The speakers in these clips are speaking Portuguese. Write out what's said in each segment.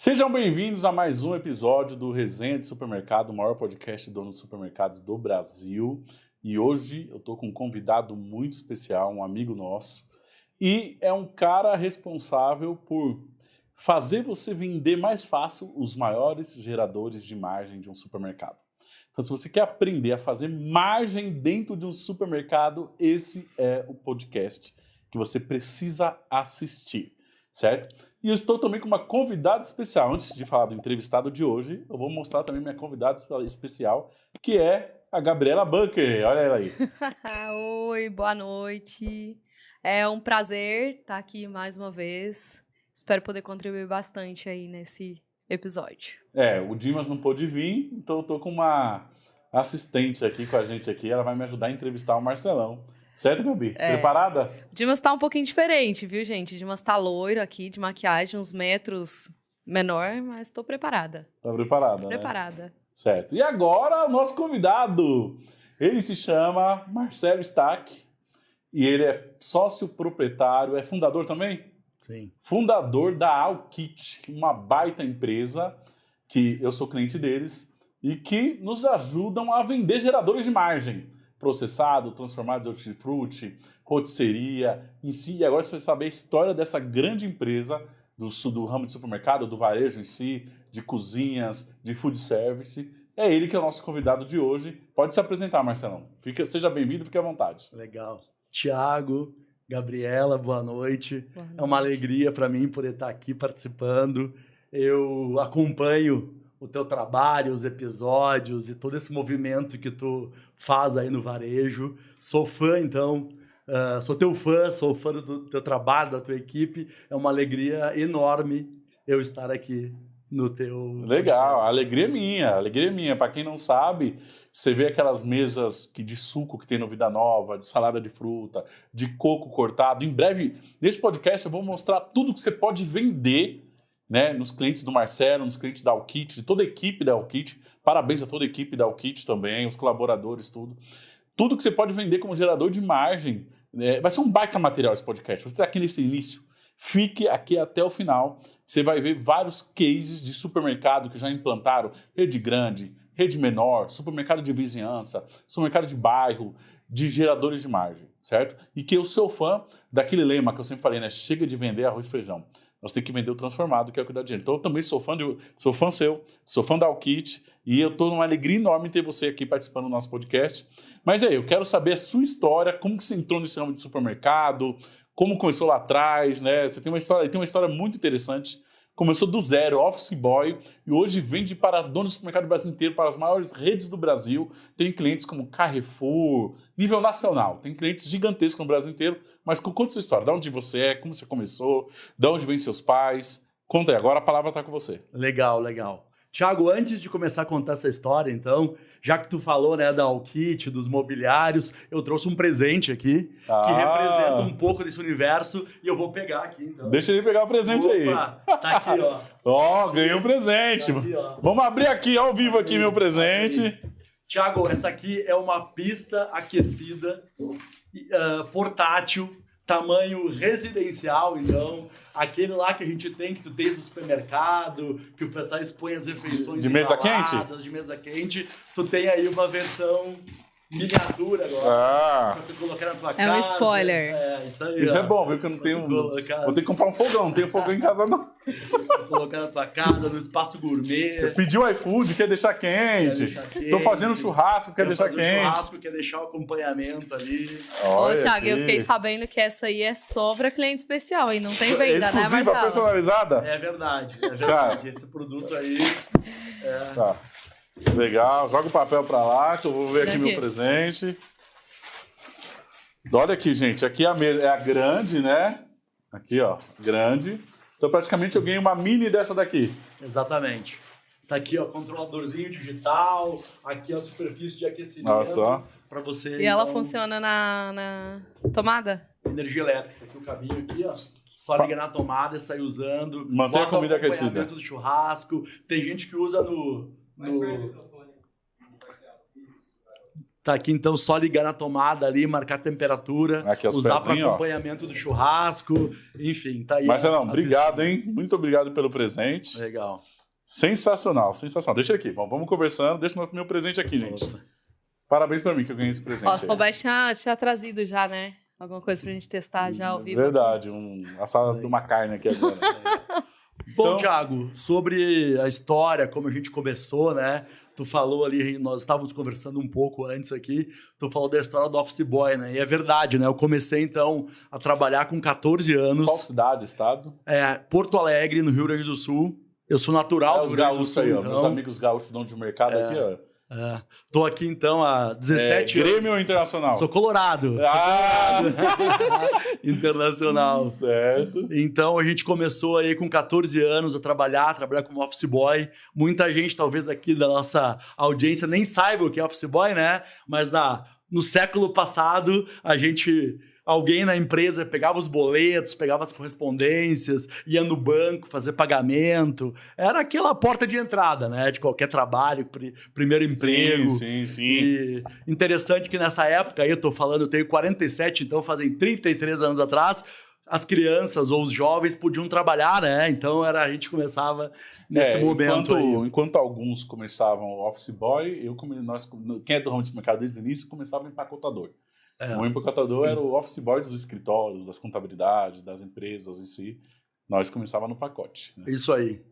Sejam bem-vindos a mais um episódio do Resenha de Supermercado, o maior podcast de donos de supermercados do Brasil. E hoje eu estou com um convidado muito especial, um amigo nosso. E é um cara responsável por fazer você vender mais fácil os maiores geradores de margem de um supermercado. Então, se você quer aprender a fazer margem dentro de um supermercado, esse é o podcast que você precisa assistir, certo? E eu estou também com uma convidada especial. Antes de falar do entrevistado de hoje, eu vou mostrar também minha convidada especial, que é a Gabriela Bunker. Olha ela aí. Oi, boa noite. É um prazer estar aqui mais uma vez. Espero poder contribuir bastante aí nesse episódio. O Dimas não pôde vir, então eu tô com uma assistente aqui com a gente aqui. Ela vai me ajudar a entrevistar o Marcelão. Certo, Gabi? Preparada? O Dimas tá um pouquinho diferente, viu, gente? O Dimas tá loiro aqui, de maquiagem, uns metros menor, mas tô preparada. Tá preparada, Preparada. Né? Certo. E agora, o nosso convidado. Ele se chama Marcelo Stack e ele é sócio proprietário, é fundador também? Sim. Fundador da Alkit, uma baita empresa que eu sou cliente deles e que nos ajudam a vender geradores de margem. Processado, transformado de hortifruti, rotisseria, em si. E agora você vai saber a história dessa grande empresa do ramo de supermercado, do varejo em si, de cozinhas, de food service. É ele que é o nosso convidado de hoje. Pode se apresentar, Marcelão. Seja bem-vindo, fique à vontade. Legal. Tiago, Gabriela, boa noite. Boa noite. É uma alegria para mim poder estar aqui participando. Eu acompanho o teu trabalho, os episódios e todo esse movimento que tu faz aí no varejo. Sou fã, então, sou teu fã, sou fã do teu trabalho, da tua equipe. É uma alegria enorme eu estar aqui no teu... Legal, a alegria é minha. Para quem não sabe, você vê aquelas mesas de suco que tem no Vida Nova, de salada de fruta, de coco cortado. Em breve, nesse podcast, eu vou mostrar tudo que você pode vender, né, nos clientes do Marcelo, nos clientes da Alkit, de toda a equipe da Alkit. Parabéns a toda a equipe da Alkit também, os colaboradores, tudo. Tudo que você pode vender como gerador de margem. Vai ser um baita material esse podcast. Você está aqui nesse início, fique aqui até o final. Você vai ver vários cases de supermercado que já implantaram rede grande, rede menor, supermercado de vizinhança, supermercado de bairro, de geradores de margem, certo? E que eu sou fã daquele lema que eu sempre falei, né? Chega de vender arroz e feijão. Nós temos que vender o transformado, que é o que dá dinheiro. Então, eu também sou fã seu, sou fã da Alkit, e eu estou numa alegria enorme ter você aqui participando do nosso podcast. Mas aí, eu quero saber a sua história, como que você entrou nesse ramo de supermercado, como começou lá atrás, né? Você tem uma história muito interessante. Começou do zero, office boy, e hoje vende para donos do supermercado do Brasil inteiro, para as maiores redes do Brasil. Tem clientes como Carrefour, nível nacional. Tem clientes gigantescos no Brasil inteiro. Mas conta sua história. De onde você é, como você começou, de onde vêm seus pais. Conta aí, agora a palavra está com você. Legal. Tiago, antes de começar a contar essa história, então, já que tu falou, né, da Alkit, dos mobiliários, eu trouxe um presente aqui, que representa um pouco desse universo, e eu vou pegar aqui, então. Deixa ele pegar o presente. Opa, aí. Tá aqui, ó. Ó, ganhei um presente. Tá aqui, ó. Vamos abrir aqui, ao vivo aqui, meu presente. Tiago, essa aqui é uma pista aquecida, portátil, tamanho residencial, então, aquele lá que a gente tem, que tu tem do supermercado, que o pessoal expõe as refeições de mesa quente? De mesa quente, tu tem aí uma versão miniatura agora, pra tu colocar na tua casa. É um spoiler. Isso aí, Isso ó. é bom, viu, que eu não tenho... Vou ter que comprar um fogão, não tenho fogão em casa, não. Colocar na tua casa, no espaço gourmet. Pediu iFood, quer deixar quente. Tô fazendo churrasco, quer deixar quente. Churrasco, quer deixar o acompanhamento ali. Ô, Thiago, eu fiquei sabendo que essa aí é só pra cliente especial, aí não tem venda, né, exclusiva, Marcelo? personalizada? É verdade. Cara. Esse produto aí... Tá. Legal, joga o papel pra lá, que eu vou ver aqui meu presente. Olha aqui, gente, aqui a mesa é a grande, né? Aqui, ó, grande. Então, praticamente, eu ganhei uma mini dessa daqui. Exatamente. Tá aqui, ó, controladorzinho digital. Aqui, ó, superfície de aquecimento. Olha só. Pra você, E ela funciona na tomada? Energia elétrica. Aqui o cabinho aqui, ó. Só liga na tomada e sai usando. Mantém a comida aquecida. Acompanhamento do churrasco. Tem gente que usa no... Tá aqui, então, só ligar na tomada ali, marcar a temperatura, Aqui os usar para pezinhos, ó. acompanhamento do churrasco, enfim, tá aí. Marcelão, a obrigado, piscina. hein? Muito obrigado pelo presente. Legal. Sensacional, sensacional. Deixa ele aqui, vamos conversando. Deixa o meu presente aqui, gente. Opa. Parabéns pra mim que eu ganhei esse presente. Ó, aí. se soubesse, tinha trazido já, né? Alguma coisa pra gente testar já ao vivo. Verdade, assado de uma carne aqui agora. Bom, Então- Thiago, sobre a história, como a gente começou, né? Tu falou ali, nós estávamos conversando um pouco antes aqui, tu falou da história do Office Boy, né? E é verdade, né? Eu comecei, então, a trabalhar com 14 anos. Qual cidade, estado? Porto Alegre, no Rio Grande do Sul. Eu sou natural do Os Rio Grande do gaúchos Sul, aí, ó. então. Meus amigos gaúchos dão de mercado aqui, ó. Tô aqui, então, há 17 anos. Grêmio ou Internacional? Sou colorado. Ah! Sou colorado. Internacional. Certo. Então, a gente começou aí com 14 anos a trabalhar como office boy. Muita gente, talvez aqui da nossa audiência, nem saiba o que é office boy, né? Mas no século passado, alguém na empresa pegava os boletos, pegava as correspondências, ia no banco fazer pagamento. Era aquela porta de entrada, né? De qualquer trabalho, primeiro emprego. Sim. E interessante que nessa época, aí eu tenho 47, então fazem 33 anos atrás, as crianças ou os jovens podiam trabalhar, né? Então a gente começava nesse momento aí. Enquanto alguns começavam office boy, quem é do ramo de mercado desde o início, começava empacotador. O empacotador era o office boy dos escritórios, das contabilidades, das empresas em si. Nós começava no pacote. Né? Isso aí.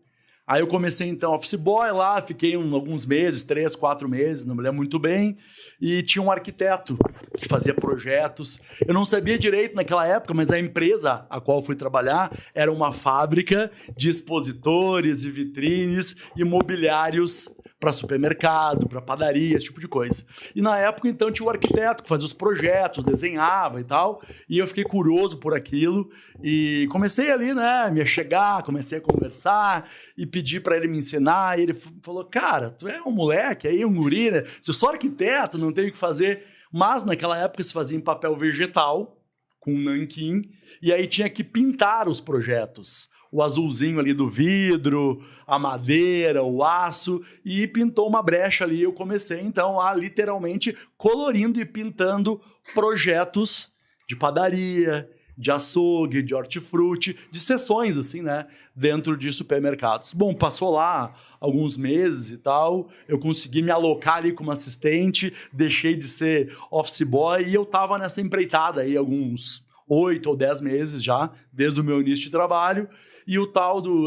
Aí eu comecei, então, office boy lá, fiquei alguns meses, 3, 4 meses, não me lembro muito bem, e tinha um arquiteto que fazia projetos. Eu não sabia direito naquela época, mas a empresa a qual eu fui trabalhar era uma fábrica de expositores e vitrines e mobiliários para supermercado, para padaria, esse tipo de coisa. E na época, então, tinha o arquiteto que fazia os projetos, desenhava e tal, e eu fiquei curioso por aquilo, e comecei ali, né, me chegar, comecei a conversar, e pedi para ele me ensinar, e ele falou, cara, tu é um moleque aí, um guri, né? Se eu sou arquiteto, não tenho o que fazer. Mas naquela época se fazia em papel vegetal, com nanquim, e aí tinha que pintar os projetos. O azulzinho ali do vidro, a madeira, o aço, e pintou uma brecha ali. Eu comecei, então, a literalmente colorindo e pintando projetos de padaria, de açougue, de hortifruti, de seções, assim, né, dentro de supermercados. Bom, passou lá alguns meses e tal, eu consegui me alocar ali como assistente, deixei de ser office boy e eu tava nessa empreitada aí alguns 8 ou 10 meses já, desde o meu início de trabalho, e o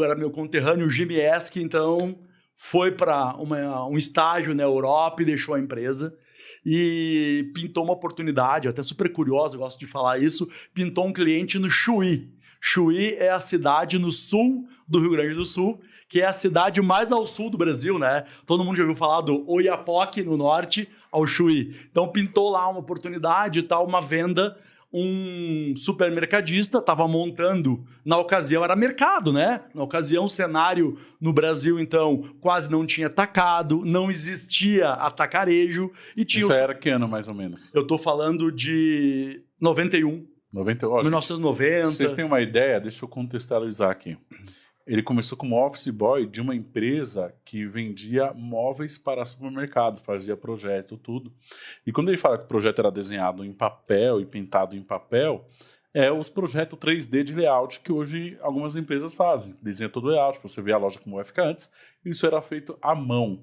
era meu conterrâneo, o Jimmy Esk, então foi para um estágio na Europa e deixou a empresa, e pintou uma oportunidade, até super curiosa, eu gosto de falar isso, pintou um cliente no Chuí. Chuí é a cidade no sul do Rio Grande do Sul, que é a cidade mais ao sul do Brasil, né? Todo mundo já ouviu falar do Oiapoque, no norte, ao Chuí. Então pintou lá uma oportunidade e tal, uma venda. Um supermercadista estava montando, na ocasião era mercado, né? Na ocasião o cenário no Brasil, então, quase não tinha atacado, não existia atacarejo. E tinha Isso era que ano, mais ou menos? Eu tô falando de 91. 1990. Vocês têm uma ideia? Deixa eu contextualizar aqui. Ele começou como office boy de uma empresa que vendia móveis para supermercado, fazia projeto, tudo. E quando ele fala que o projeto era desenhado em papel e pintado em papel, é os projetos 3D de layout que hoje algumas empresas fazem. Desenha todo o layout, você vê a loja como vai ficar antes. Isso era feito à mão.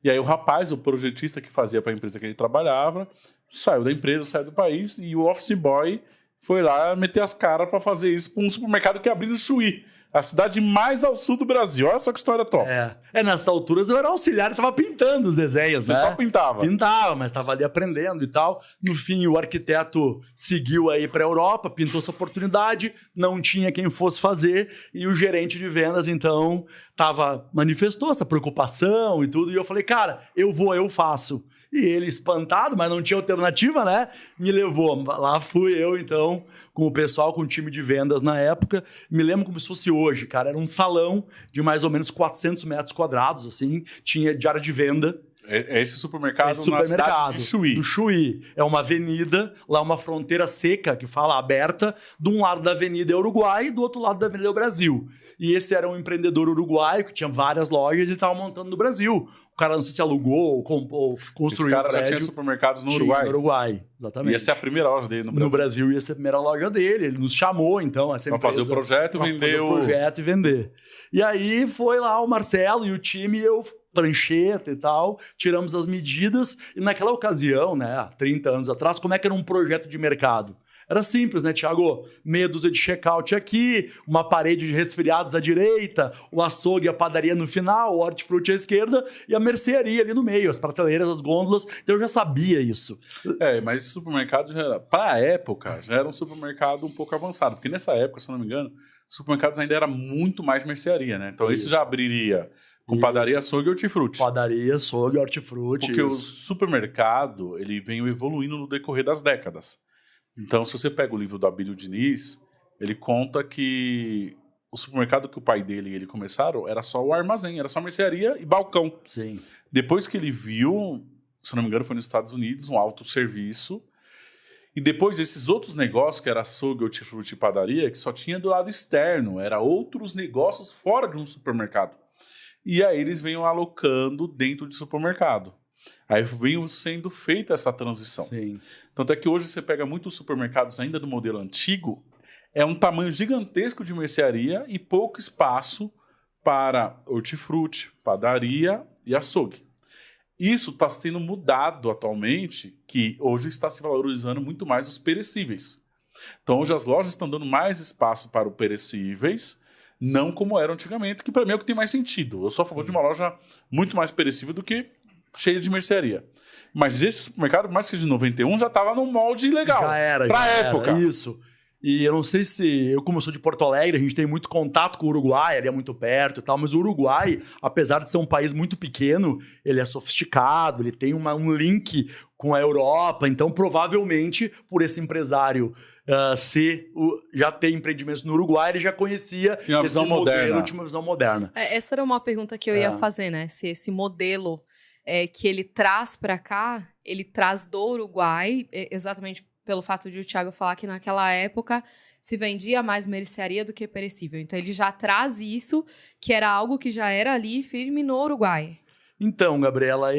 E aí o rapaz, o projetista que fazia para a empresa que ele trabalhava, saiu da empresa, saiu do país, e o office boy foi lá meter as caras para fazer isso para um supermercado que abriu no Chuí, a cidade mais ao sul do Brasil. Olha só que história top. Nessas alturas eu era auxiliar e tava pintando os desenhos, Você né? só pintava? Pintava, mas tava ali aprendendo e tal. No fim, o arquiteto seguiu aí pra Europa, pintou essa oportunidade, não tinha quem fosse fazer, e o gerente de vendas, então, manifestou essa preocupação e tudo, e eu falei, cara, eu faço. E ele, espantado, mas não tinha alternativa, né? Me levou. Lá fui eu, então, com o pessoal, com o time de vendas na época. Me lembro como se fosse hoje, cara. Era um salão de mais ou menos 400 metros quadrados, assim. Tinha de área de venda. É esse supermercado, Esse na cidade de Chuí. do Chuí. É uma avenida, lá uma fronteira seca, que fala aberta. De um lado da avenida é Uruguai e do outro lado da avenida é o Brasil. E esse era um empreendedor uruguaio que tinha várias lojas e estava montando no Brasil. O cara não sei se alugou ou construiu Esse cara um já prédio. tinha supermercados no Tinha, Uruguai. No Uruguai, exatamente. Ia ser a primeira loja dele no Brasil. No Brasil ia ser a primeira loja dele. Ele nos chamou, então, essa Pra empresa. fazer o projeto e Pra vender fazer o projeto e vender. E aí foi lá o Marcelo e o time, eu prancheta e tal, tiramos as medidas. E naquela ocasião, né, há 30 anos atrás, como é que era um projeto de mercado? Era simples, né, Thiago? Meia dúzia de check-out aqui, uma parede de resfriados à direita, o açougue e a padaria no final, o hortifruti à esquerda e a mercearia ali no meio, as prateleiras, as gôndolas. Então eu já sabia isso. Mas esse supermercado já era, pra época, já era um supermercado um pouco avançado. Porque nessa época, se eu não me engano, supermercados ainda era muito mais mercearia, né? Então esse já abriria com padaria, açougue e hortifruti. Padaria, açougue, hortifruti. Porque o supermercado, ele veio evoluindo no decorrer das décadas. Então, se você pega o livro do Abílio Diniz, ele conta que o supermercado que o pai dele e ele começaram era só o armazém, era só mercearia e balcão. Sim. Depois que ele viu, se eu não me engano, foi nos Estados Unidos, um autosserviço. E depois esses outros negócios, que era açougue, hortifruti e padaria, que só tinha do lado externo, era outros negócios fora de um supermercado. E aí eles venham alocando dentro de supermercado. Aí veio sendo feita essa transição. Sim. Tanto é que hoje você pega muitos supermercados ainda do modelo antigo, é um tamanho gigantesco de mercearia e pouco espaço para hortifruti, padaria e açougue. Isso está sendo mudado atualmente, que hoje está se valorizando muito mais os perecíveis. Então hoje as lojas estão dando mais espaço para os perecíveis, não como era antigamente, que para mim é o que tem mais sentido. Eu sou a favor de uma loja muito mais perecível do que cheia de mercearia. Mas esse supermercado, mais que de 91, já estava num molde legal. Já era. Pra já época. Era, isso. E eu não sei se... Eu, como sou de Porto Alegre, a gente tem muito contato com o Uruguai, ele é muito perto e tal, mas o Uruguai, apesar de ser um país muito pequeno, ele é sofisticado, ele tem um link com a Europa, então provavelmente, por esse empresário já ter empreendimentos no Uruguai, ele já conhecia tinha uma visão moderna. Tinha uma visão moderna. Essa era uma pergunta que eu ia fazer, né? Se esse modelo que ele traz para cá, ele traz do Uruguai, exatamente pelo fato de o Thiago falar que naquela época se vendia mais mercearia do que perecível. Então ele já traz isso, que era algo que já era ali firme no Uruguai. Então, Gabriela,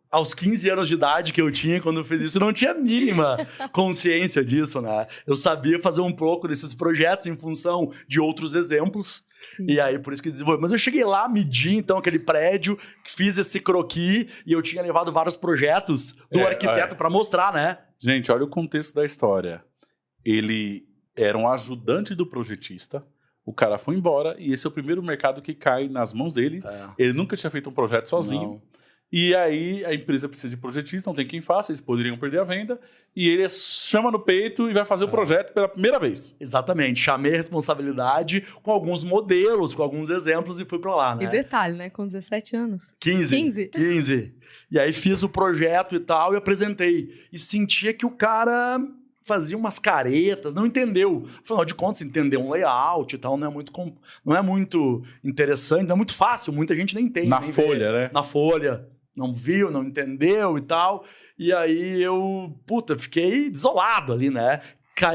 aos 15 anos de idade que eu tinha quando eu fiz isso, não tinha a mínima consciência disso, né? Eu sabia fazer um pouco desses projetos em função de outros exemplos. Sim. E aí, por isso que desenvolvi. Mas eu cheguei lá, medi, então, aquele prédio, fiz esse croquis, e eu tinha levado vários projetos do arquiteto para mostrar, né? Gente, olha o contexto da história. Ele era um ajudante do projetista, o cara foi embora, e esse é o primeiro mercado que cai nas mãos dele. Ele nunca tinha feito um projeto sozinho. Não. E aí a empresa precisa de projetista, não tem quem faça, eles poderiam perder a venda, e ele chama no peito e vai fazer o projeto pela primeira vez. Exatamente, chamei a responsabilidade com alguns modelos, com alguns exemplos e fui pra lá, né? E detalhe, né? Com 17 anos. 15. E aí fiz o projeto e tal e apresentei. E sentia que o cara fazia umas caretas, não entendeu. Afinal de contas, entender um layout e tal não é muito interessante, não é muito fácil, muita gente nem tem. Na nem folha, vê. né? Na folha. Não viu, não entendeu e tal. E aí eu, fiquei desolado ali, né?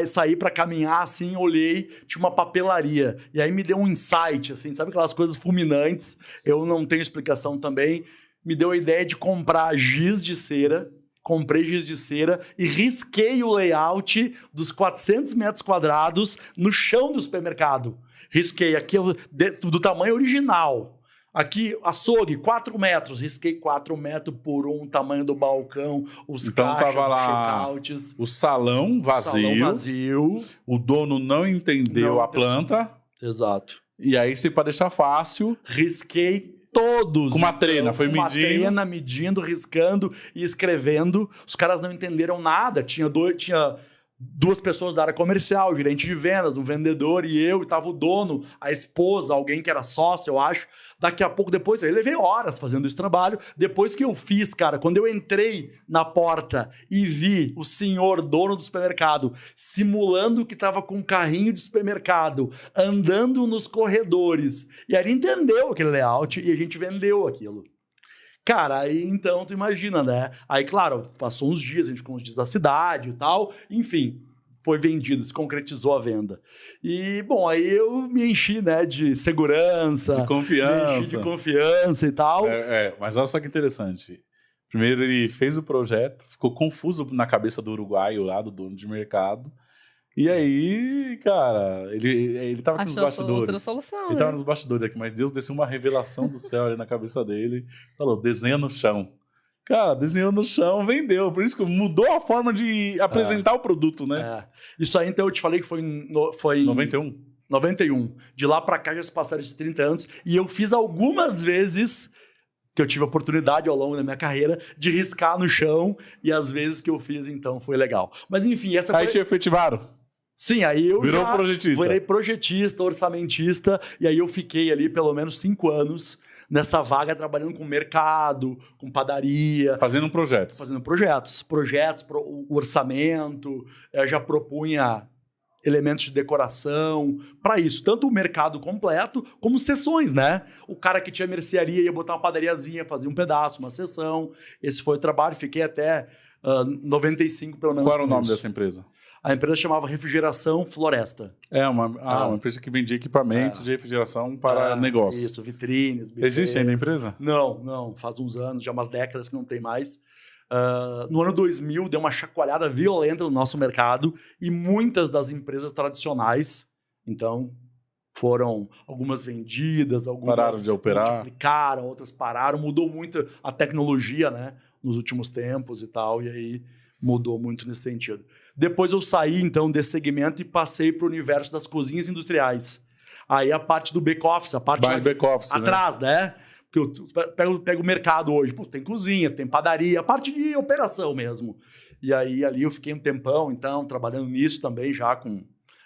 Saí pra caminhar, assim, olhei, tinha uma papelaria. E aí me deu um insight, assim, sabe aquelas coisas fulminantes? Eu não tenho explicação também. Me deu a ideia de comprar giz de cera. Comprei giz de cera e risquei o layout dos 400 metros quadrados no chão do supermercado. Risquei aqui do tamanho original. Aqui, açougue, 4 metros. Risquei 4 metros por 1, tamanho do balcão, os caixas, tava lá os checkouts. O salão vazio. O dono não entendeu a planta. Exato. E aí, para deixar fácil... Risquei todos. Com uma trena, foi medindo. Com uma trena, medindo, riscando e escrevendo. Os caras não entenderam nada. Tinha duas pessoas da área comercial, gerente de vendas, um vendedor e eu, e tava o dono, a esposa, alguém que era sócio, eu acho. Daqui a pouco, depois, eu levei horas fazendo esse trabalho. Depois que eu fiz, cara, quando eu entrei na porta e vi o senhor dono do supermercado simulando que tava com um carrinho de supermercado, andando nos corredores, e aí ele entendeu aquele layout e a gente vendeu aquilo. Cara, aí então tu imagina, né? Aí, claro, passou uns dias, a gente ficou uns dias da cidade e tal, enfim, foi vendido, se concretizou a venda. E, bom, aí eu me enchi, né, de segurança, De confiança. me enchi de confiança e tal. Mas olha só que interessante. Primeiro ele fez o projeto, ficou confuso na cabeça do uruguaio lá, do dono de mercado. E aí, cara, ele tava aqui nos bastidores. Outra solução, Ele tava nos bastidores aqui, mas Deus desceu uma revelação do céu ali na cabeça dele. Falou, desenha no chão. Cara, desenhou no chão, vendeu. Por isso que mudou a forma de apresentar o produto, né? Isso aí, então, eu te falei que foi em 91. 91. De lá pra cá já se passaram esses 30 anos. E eu fiz algumas vezes que eu tive a oportunidade ao longo da minha carreira de riscar no chão. E as vezes que eu fiz, então, foi legal. Mas, enfim, essa foi... Aí te efetivaram. Sim, aí eu Virou projetista. virei projetista, orçamentista, e aí eu fiquei ali pelo menos 5 anos nessa vaga trabalhando com mercado, com padaria. Fazendo projetos. Fazendo projetos, o orçamento, eu já propunha elementos de decoração, para isso, tanto o mercado completo, como seções, né? O cara que tinha mercearia ia botar uma padariazinha, fazia um pedaço, uma seção. Esse foi o trabalho, fiquei até 95 pelo menos. Qual era o nome dessa empresa? A empresa chamava Refrigeração Floresta. Uma empresa que vendia equipamentos de refrigeração para negócios. Isso, vitrines, bufês. Existe ainda a empresa? Não. Faz uns anos, já umas décadas que não tem mais. No ano 2000, deu uma chacoalhada violenta no nosso mercado e muitas das empresas tradicionais, então, foram algumas vendidas, algumas pararam de operar, multiplicaram, outras pararam. Mudou muito a tecnologia, né, nos últimos tempos e tal, e aí mudou muito nesse sentido. Depois eu saí, então, desse segmento e passei para o universo das cozinhas industriais. Aí a parte do back-office, a parte back-office, atrás, né? Porque eu pego o mercado hoje, pô, tem cozinha, tem padaria, a parte de operação mesmo. E aí ali eu fiquei um tempão, então, trabalhando nisso também já com...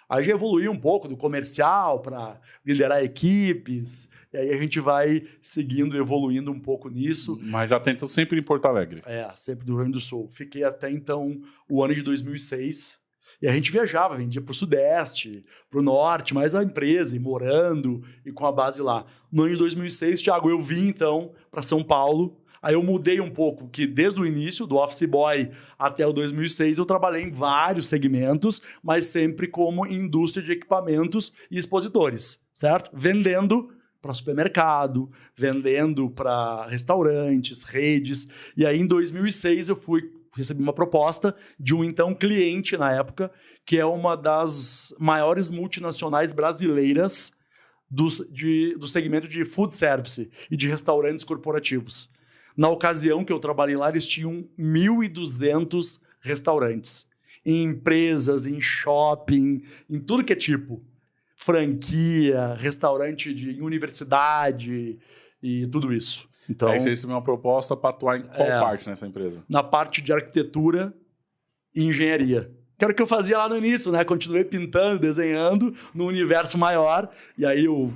Aí já evoluí um pouco do comercial para liderar equipes, e aí a gente vai seguindo, evoluindo um pouco nisso. Mas atento sempre em Porto Alegre. Sempre do Rio Grande do Sul. Fiquei até então o ano de 2006, e a gente viajava, vendia para o Sudeste, para o Norte, mais a empresa, e morando, e com a base lá. No ano de 2006, Thiago, eu vim então para São Paulo. Aí eu mudei um pouco, que desde o início, do Office Boy até o 2006, eu trabalhei em vários segmentos, mas sempre como indústria de equipamentos e expositores, certo? Vendendo para supermercado, vendendo para restaurantes, redes. E aí em 2006 eu recebi uma proposta de um então cliente na época, que é uma das maiores multinacionais brasileiras do segmento de food service e de restaurantes corporativos. Na ocasião que eu trabalhei lá, eles tinham 1.200 restaurantes. Em empresas, em shopping, em tudo que é tipo. Franquia, restaurante de universidade e tudo isso. Então, aí você recebeu uma proposta para atuar em qual parte nessa empresa? Na parte de arquitetura e engenharia. Que era o que eu fazia lá no início, né? Continuei pintando, desenhando no universo maior. E aí eu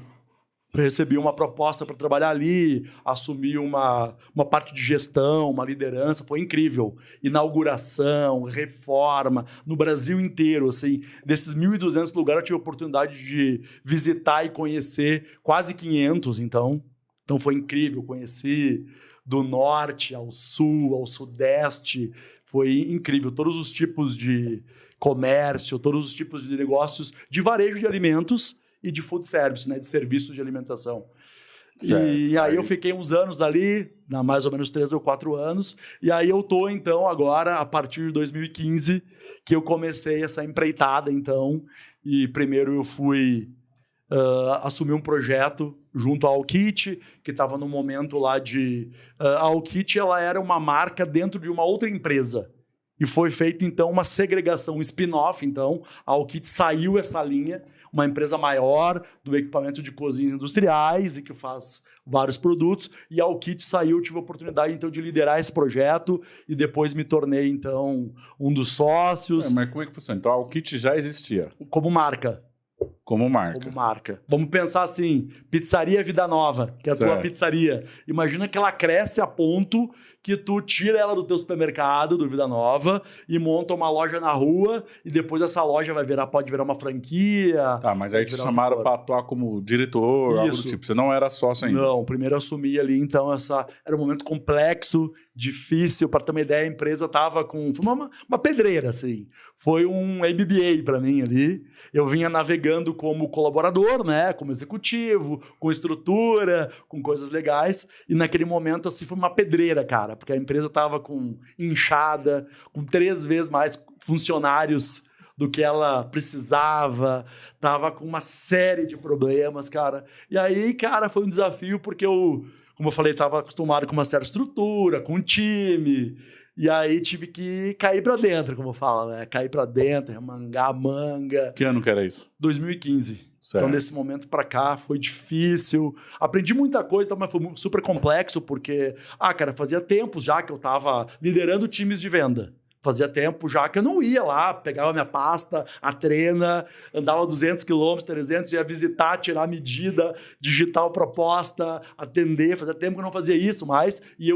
recebi uma proposta para trabalhar ali, assumi uma parte de gestão, uma liderança, foi incrível. Inauguração, reforma, no Brasil inteiro, assim. Desses 1.200 lugares eu tive a oportunidade de visitar e conhecer quase 500, então foi incrível. Conheci do norte ao sul, ao sudeste, foi incrível. Todos os tipos de comércio, todos os tipos de negócios de varejo de alimentos e de food service, né, de serviços de alimentação. Certo. E aí eu fiquei uns anos ali, mais ou menos 3 ou 4 anos, e aí eu tô, então, agora, a partir de 2015, que eu comecei essa empreitada, então, e primeiro eu fui assumir um projeto junto à Alkit, que estava no momento lá de... a Alkit, ela era uma marca dentro de uma outra empresa, e foi feita, então, uma segregação, um spin-off. Então, a Alkit saiu essa linha, uma empresa maior do equipamento de cozinhas industriais e que faz vários produtos. E a Alkit saiu, tive a oportunidade, então, de liderar esse projeto e depois me tornei, então, um dos sócios. Mas como é que funciona? Então, a Alkit já existia? Como marca. Como marca. Como marca. Vamos pensar assim, Pizzaria Vida Nova, que é a tua pizzaria. Imagina que ela cresce a ponto que tu tira ela do teu supermercado, do Vida Nova, e monta uma loja na rua, e depois essa loja pode virar uma franquia. Tá, mas aí te chamaram para atuar como diretor, algo do tipo. Você não era sócio ainda. Não, primeiro eu assumi ali, então era um momento complexo, difícil. Para ter uma ideia, a empresa tava com... Foi uma pedreira, assim. Foi um MBA para mim ali. Eu vinha navegando como colaborador, né? Como executivo, com estrutura, com coisas legais. E naquele momento, assim, foi uma pedreira, cara. Porque a empresa tava inchada, com 3 vezes mais funcionários do que ela precisava, tava com uma série de problemas, cara. E aí, cara, foi um desafio porque como eu falei, tava acostumado com uma certa estrutura, com um time, e aí tive que cair pra dentro, como fala, né? Cair pra dentro, remangar a manga. Que ano que era isso? 2015. Certo. Então, desse momento pra cá, foi difícil. Aprendi muita coisa, mas foi super complexo, porque, cara, fazia tempos já que eu tava liderando times de venda. Fazia tempo já que eu não ia lá, pegava minha pasta, a trena, andava 200 quilômetros, 300, ia visitar, tirar medida, digitar proposta, atender. Fazia tempo que eu não fazia isso mais e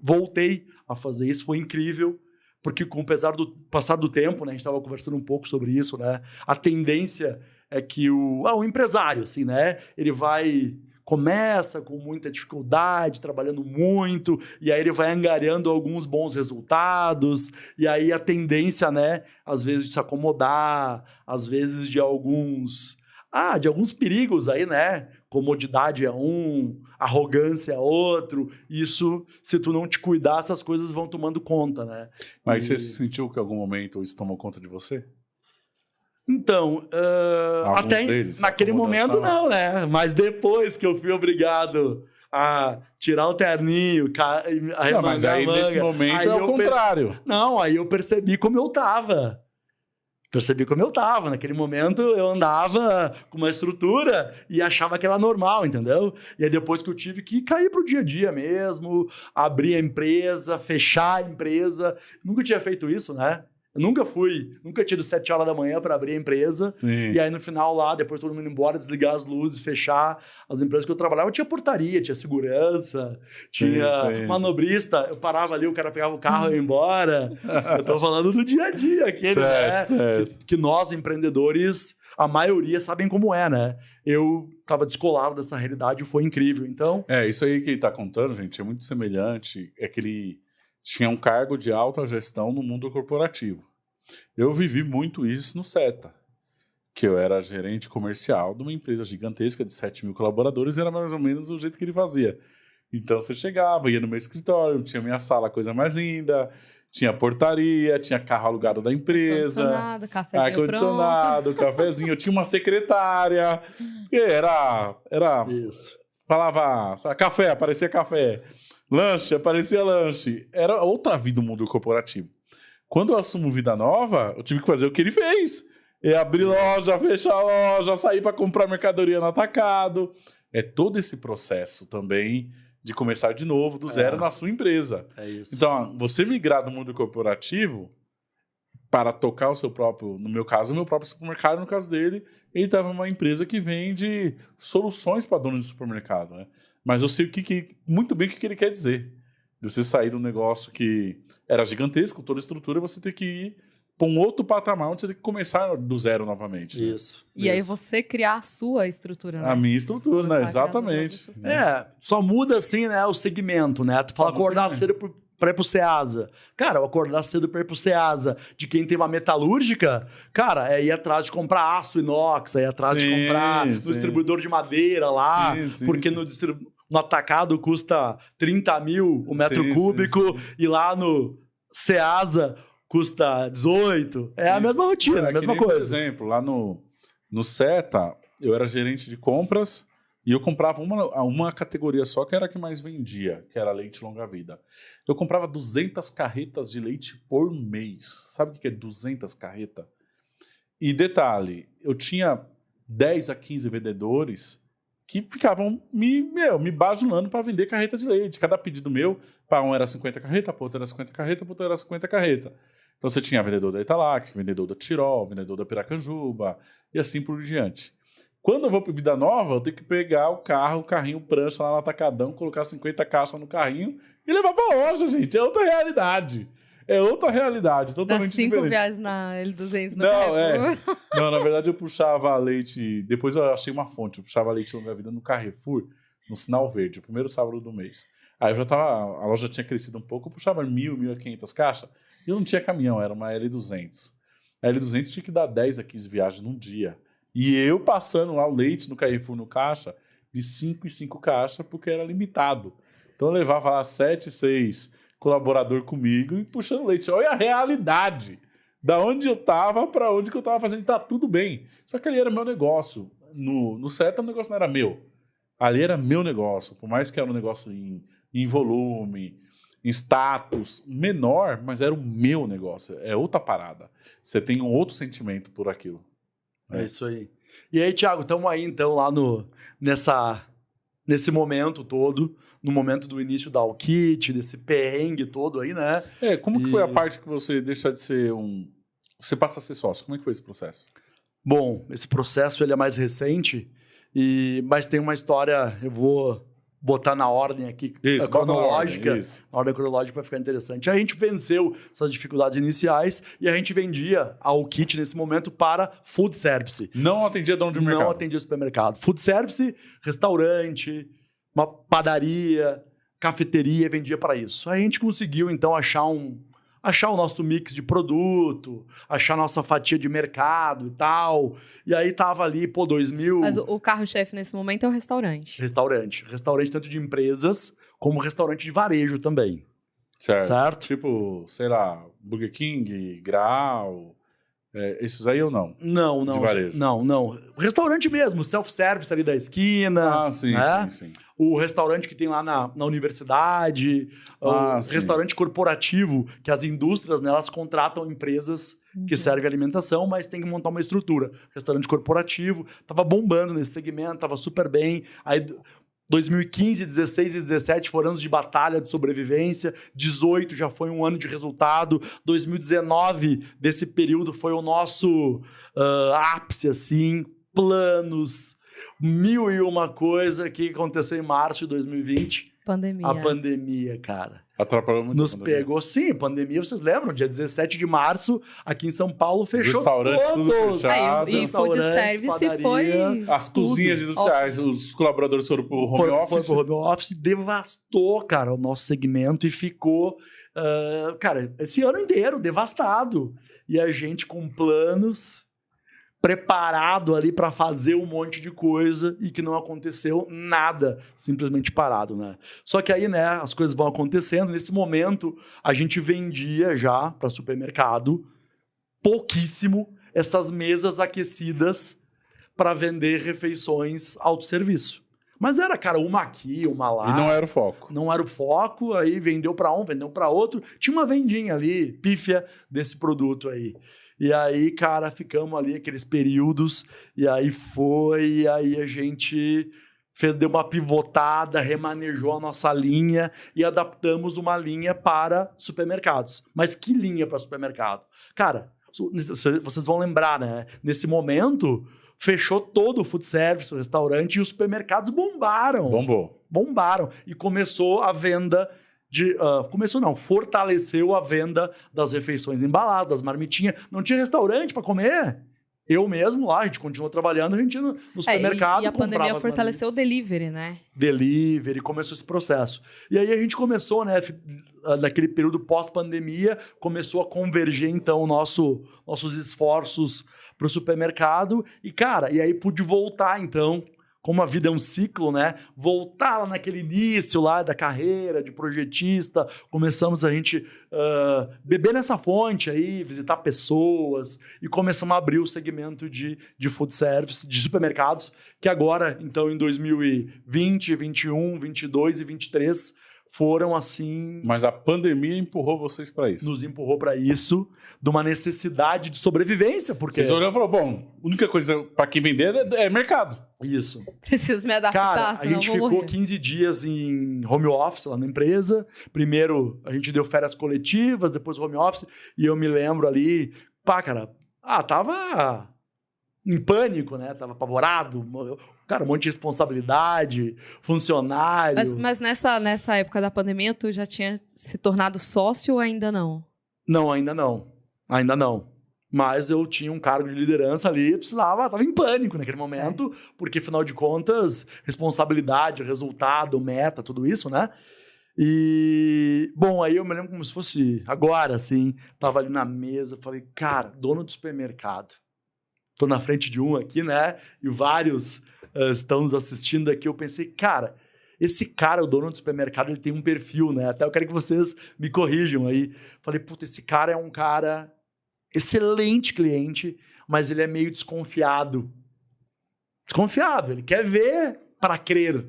voltei a fazer isso. Foi incrível, porque com o passar do tempo, né, a gente estava conversando um pouco sobre isso, né, a tendência é que o empresário, assim, né, ele começa com muita dificuldade, trabalhando muito, e aí ele vai angariando alguns bons resultados, e aí a tendência, né, às vezes de se acomodar, às vezes de alguns perigos aí, né? Comodidade é arrogância é outro. Isso, se tu não te cuidar, essas coisas vão tomando conta, né? Mas você sentiu que em algum momento isso tomou conta de você? Então, até naquele momento não, né? Mas depois que eu fui obrigado a tirar o terninho, não, mas aí a manga, nesse momento aí é o contrário. Não, aí eu percebi como eu tava. Naquele momento eu andava com uma estrutura e achava que era normal, entendeu? E aí depois que eu tive que cair pro dia a dia mesmo, abrir a empresa, fechar a empresa. Nunca tinha feito isso, né? Eu nunca tinha ido 7 horas da manhã para abrir a empresa. Sim. E aí no final lá, depois todo mundo embora, desligar as luzes, fechar as empresas que eu trabalhava, tinha portaria, tinha segurança, tinha manobrista, eu parava ali, o cara pegava o carro e ia embora. Eu tô falando do dia a dia, aquele, certo. Que nós, empreendedores, a maioria sabem como é, né? Eu tava descolado dessa realidade e foi incrível, então... Isso aí que ele tá contando, gente, é muito semelhante, é que ele tinha um cargo de alta gestão no mundo corporativo. Eu vivi muito isso no SETA, que eu era gerente comercial de uma empresa gigantesca de 7 mil colaboradores, e era mais ou menos o jeito que ele fazia. Então você chegava, ia no meu escritório, tinha minha sala, coisa mais linda, tinha portaria, tinha carro alugado da empresa, ar-condicionado, cafezinho, eu tinha uma secretária, isso. Falava café, aparecia café. Lanche, aparecia lanche. Era outra vida no mundo corporativo. Quando eu assumo Vida Nova, eu tive que fazer o que ele fez. Abrir loja, fechar loja, sair para comprar mercadoria no atacado. É todo esse processo também de começar de novo, do zero, na sua empresa. É isso. Então, você migrar do mundo corporativo para tocar o seu próprio, no meu caso, o meu próprio supermercado, no caso dele, ele estava numa empresa que vende soluções para donos de supermercado, né? Mas eu sei muito bem o que ele quer dizer. Você sair de um negócio que era gigantesco, toda a estrutura, você tem que ir para um outro patamar onde você tem que começar do zero novamente. Né? Isso. E aí você criar a sua estrutura, né? A minha estrutura, né? Exatamente. Só muda assim, né, o segmento, né? Tu fala acordar cedo para ir pro Ceasa. Cara, eu acordar cedo para ir pro Ceasa de quem tem uma metalúrgica, cara, é ir atrás de comprar aço inox, é ir atrás de comprar no distribuidor de madeira lá, porque no atacado custa 30 mil o metro cúbico e lá no Ceasa custa 18. É a mesma rotina, a mesma coisa. Por exemplo, lá no SETA, eu era gerente de compras e eu comprava uma categoria só, que era a que mais vendia, que era leite longa-vida. Eu comprava 200 carretas de leite por mês. Sabe o que é 200 carretas? E detalhe, eu tinha 10 a 15 vendedores que ficavam me bajulando para vender carreta de leite. Cada pedido meu, para um era 50 carreta, para outro era 50 carreta, para outro era 50 carreta. Então você tinha vendedor da Italac, vendedor da Tirol, vendedor da Piracanjuba e assim por diante. Quando eu vou para Vida Nova, eu tenho que pegar o carrinho prancha lá no atacadão, colocar 50 caixas no carrinho e levar para loja, gente. É outra realidade. É outra realidade, totalmente diferente. Das 5 viagens na L200 no Carrefour. Não, na verdade eu puxava leite... Depois eu achei uma fonte. Eu puxava leite longa vida no Carrefour, no Sinal Verde, o primeiro sábado do mês. Aí eu já tava... A loja tinha crescido um pouco, eu puxava 1.000, 1.500 caixas. E eu não tinha caminhão, era uma L200. A L200 tinha que dar 10 a 15 viagens num dia. E eu passando lá o leite no Carrefour no caixa, de 5 em 5 caixas, porque era limitado. Então eu levava lá 7, 6 colaborador comigo e puxando leite. Olha a realidade. Da onde eu tava para onde que eu tava fazendo. Tá tudo bem. Só que ali era meu negócio. No certo, o negócio não era meu. Ali era meu negócio. Por mais que era um negócio em volume, em status menor, mas era o meu negócio. É outra parada. Você tem um outro sentimento por aquilo. É isso aí. E aí, Thiago, estamos aí então lá nesse momento todo, no momento do início da Alkit, desse perrengue todo aí, né? Como que foi a parte que você deixa de ser você passa a ser sócio? Como é que foi esse processo? Bom, esse processo ele é mais recente, mas tem uma história, eu vou botar na ordem aqui, cronológica. A ordem cronológica vai ficar interessante. A gente venceu essas dificuldades iniciais e a gente vendia a Alkit nesse momento para food service. Não atendia dono de mercado? Não atendia supermercado. Food service, restaurante, uma padaria, cafeteria, vendia para isso. Aí a gente conseguiu, então, achar o nosso mix de produto, achar a nossa fatia de mercado e tal. E aí tava ali, 2000... Mas o carro-chefe nesse momento é o restaurante. Restaurante tanto de empresas como restaurante de varejo também. Certo? Tipo, sei lá, Burger King, Grau... esses aí ou não? Não. De varejo? Não. Restaurante mesmo, self-service ali da esquina. Sim. O restaurante que tem lá na universidade. O restaurante corporativo, que as indústrias, né, elas contratam empresas que servem alimentação, mas tem que montar uma estrutura. Restaurante corporativo, tava bombando nesse segmento, tava super bem. Aí 2015, 16 e 17 foram anos de batalha, de sobrevivência. 18 já foi um ano de resultado. 2019, desse período, foi o nosso ápice, assim, planos, 1001 coisa que aconteceu em março de 2020. Pandemia. A pandemia, cara. Atrapalhou muito. Nos pegou, sim, pandemia, vocês lembram? Dia 17 de março, aqui em São Paulo, fechou todos. E food service foi... As cozinhas industriais, os colaboradores foram pro home office. Foi pro home office, devastou, cara, o nosso segmento e ficou, cara, esse ano inteiro devastado. E a gente com planos, preparado ali para fazer um monte de coisa e que não aconteceu nada, simplesmente parado, né? Só que aí, né, as coisas vão acontecendo. Nesse momento, a gente vendia já para supermercado pouquíssimo essas mesas aquecidas para vender refeições autosserviço. Mas era, cara, uma aqui, uma lá. E não era o foco. Não era o foco, aí vendeu para um, vendeu para outro. Tinha uma vendinha ali, pífia, desse produto aí. E aí, cara, ficamos ali aqueles períodos, e aí a gente deu uma pivotada, remanejou a nossa linha e adaptamos uma linha para supermercados. Mas que linha para supermercado? Cara, vocês vão lembrar, né? Nesse momento, fechou todo o food service, o restaurante, e os supermercados bombaram. Bombaram. E começou a venda... fortaleceu a venda das refeições embaladas, das marmitinhas. Não tinha restaurante para comer. Eu mesmo lá, a gente continuou trabalhando, a gente ia no supermercado. E a pandemia fortaleceu o delivery, né? Delivery, começou esse processo. E aí a gente começou, né, naquele período pós-pandemia, começou a converger, então, nossos esforços para o supermercado. E, cara, e aí pude voltar, então, como a vida é um ciclo, né? Voltar lá naquele início lá da carreira de projetista, começamos a gente beber nessa fonte aí, visitar pessoas e começamos a abrir o segmento de food service, de supermercados, que agora, então, em 2020, 2021, 2022 e 2023 foram assim... Mas a pandemia empurrou vocês para isso. Nos empurrou para isso, de uma necessidade de sobrevivência, porque... Vocês olharam e falaram, bom, a única coisa para quem vender é mercado. Isso. Preciso me adaptar, Cara, a senão gente vou ficou morrer. 15 dias em home office lá na empresa. Primeiro, a gente deu férias coletivas, depois home office. E eu me lembro ali, cara, tava em pânico, né? Tava apavorado. Cara, um monte de responsabilidade, funcionário. Mas nessa época da pandemia, tu já tinha se tornado sócio ou ainda não? Não, ainda não. Ainda não. Mas eu tinha um cargo de liderança ali, tava em pânico naquele momento, porque, afinal de contas, responsabilidade, resultado, meta, tudo isso, né? E, bom, aí eu me lembro como se fosse agora, assim, tava ali na mesa, falei, cara, dono do supermercado. Tô na frente de um aqui, né? E vários estão nos assistindo aqui. Eu pensei, cara, esse cara, o dono do supermercado, ele tem um perfil, né? Até eu quero que vocês me corrijam aí. Falei, puta, esse cara é um cara... excelente cliente, mas ele é meio desconfiado. Desconfiado, ele quer ver para crer.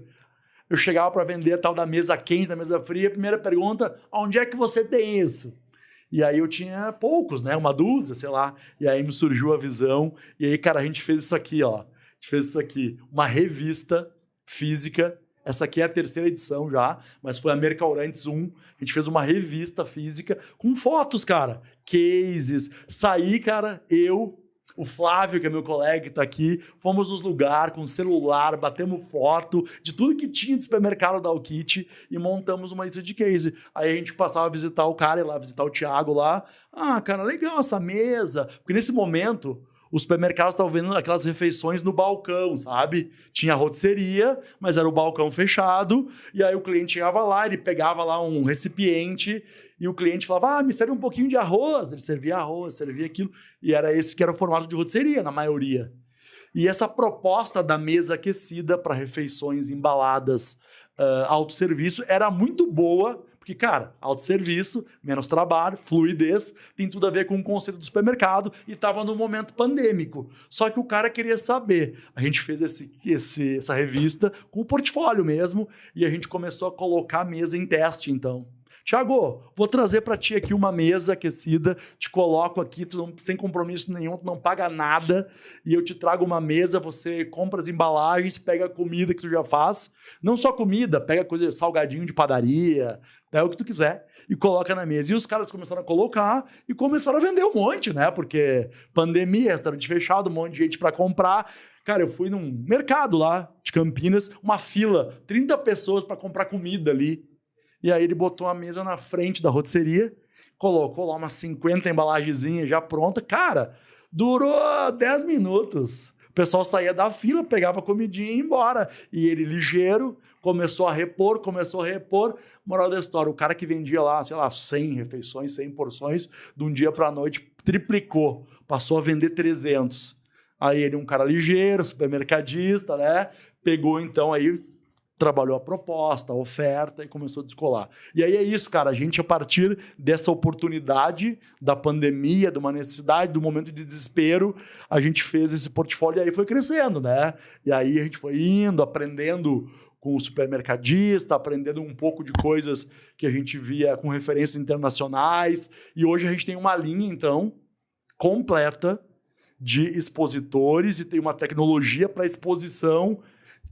Eu chegava para vender a tal da mesa quente, da mesa fria, a primeira pergunta, onde é que você tem isso? E aí eu tinha poucos, né? Uma dúzia, sei lá. E aí me surgiu a visão. E aí, cara, a gente fez isso aqui, ó. A gente fez isso aqui. Uma revista física. Essa aqui é a 3ª edição já, mas foi a Mercaurantes 1. A gente fez uma revista física com fotos, cara. Cases. Saí, cara, eu, o Flávio, que é meu colega que tá aqui, fomos nos lugares com celular, batemos foto de tudo que tinha de supermercado da Alkit e montamos uma lista de case. Aí a gente passava a visitar o cara, ir lá visitar o Thiago lá. Cara, legal essa mesa. Porque nesse momento... os supermercados estavam vendo aquelas refeições no balcão, sabe? Tinha rotisseria, mas era o balcão fechado. E aí o cliente chegava lá, ele pegava lá um recipiente e o cliente falava, me serve um pouquinho de arroz. Ele servia arroz, servia aquilo. E era esse que era o formato de rotisseria, na maioria. E essa proposta da mesa aquecida para refeições embaladas autosserviço era muito boa. Porque, cara, autosserviço, menos trabalho, fluidez, tem tudo a ver com o conceito do supermercado e estava no momento pandêmico. Só que o cara queria saber. A gente fez essa revista com o portfólio mesmo e a gente começou a colocar a mesa em teste, então. Thiago, vou trazer para ti aqui uma mesa aquecida, te coloco aqui, sem compromisso nenhum, tu não paga nada, e eu te trago uma mesa, você compra as embalagens, pega a comida que tu já faz, não só comida, pega coisa, salgadinho de padaria, pega o que tu quiser e coloca na mesa. E os caras começaram a colocar e começaram a vender um monte, né? Porque pandemia, restaurante fechado, um monte de gente para comprar. Cara, eu fui num mercado lá de Campinas, uma fila, 30 pessoas para comprar comida ali. E aí ele botou a mesa na frente da rotisseria, colocou lá umas 50 embalagenzinhas já pronta. Cara, durou 10 minutos. O pessoal saía da fila, pegava a comidinha e ia embora. E ele ligeiro, começou a repor. Moral da história, o cara que vendia lá, sei lá, 100 refeições, 100 porções, de um dia para a noite, triplicou. Passou a vender 300. Aí ele, um cara ligeiro, supermercadista, né? Pegou então aí... trabalhou a proposta, a oferta e começou a descolar. E aí é isso, cara, a gente a partir dessa oportunidade da pandemia, de uma necessidade, do momento de desespero, a gente fez esse portfólio e aí foi crescendo, né? E aí a gente foi indo, aprendendo com o supermercadista, aprendendo um pouco de coisas que a gente via com referências internacionais e hoje a gente tem uma linha, então, completa de expositores e tem uma tecnologia para exposição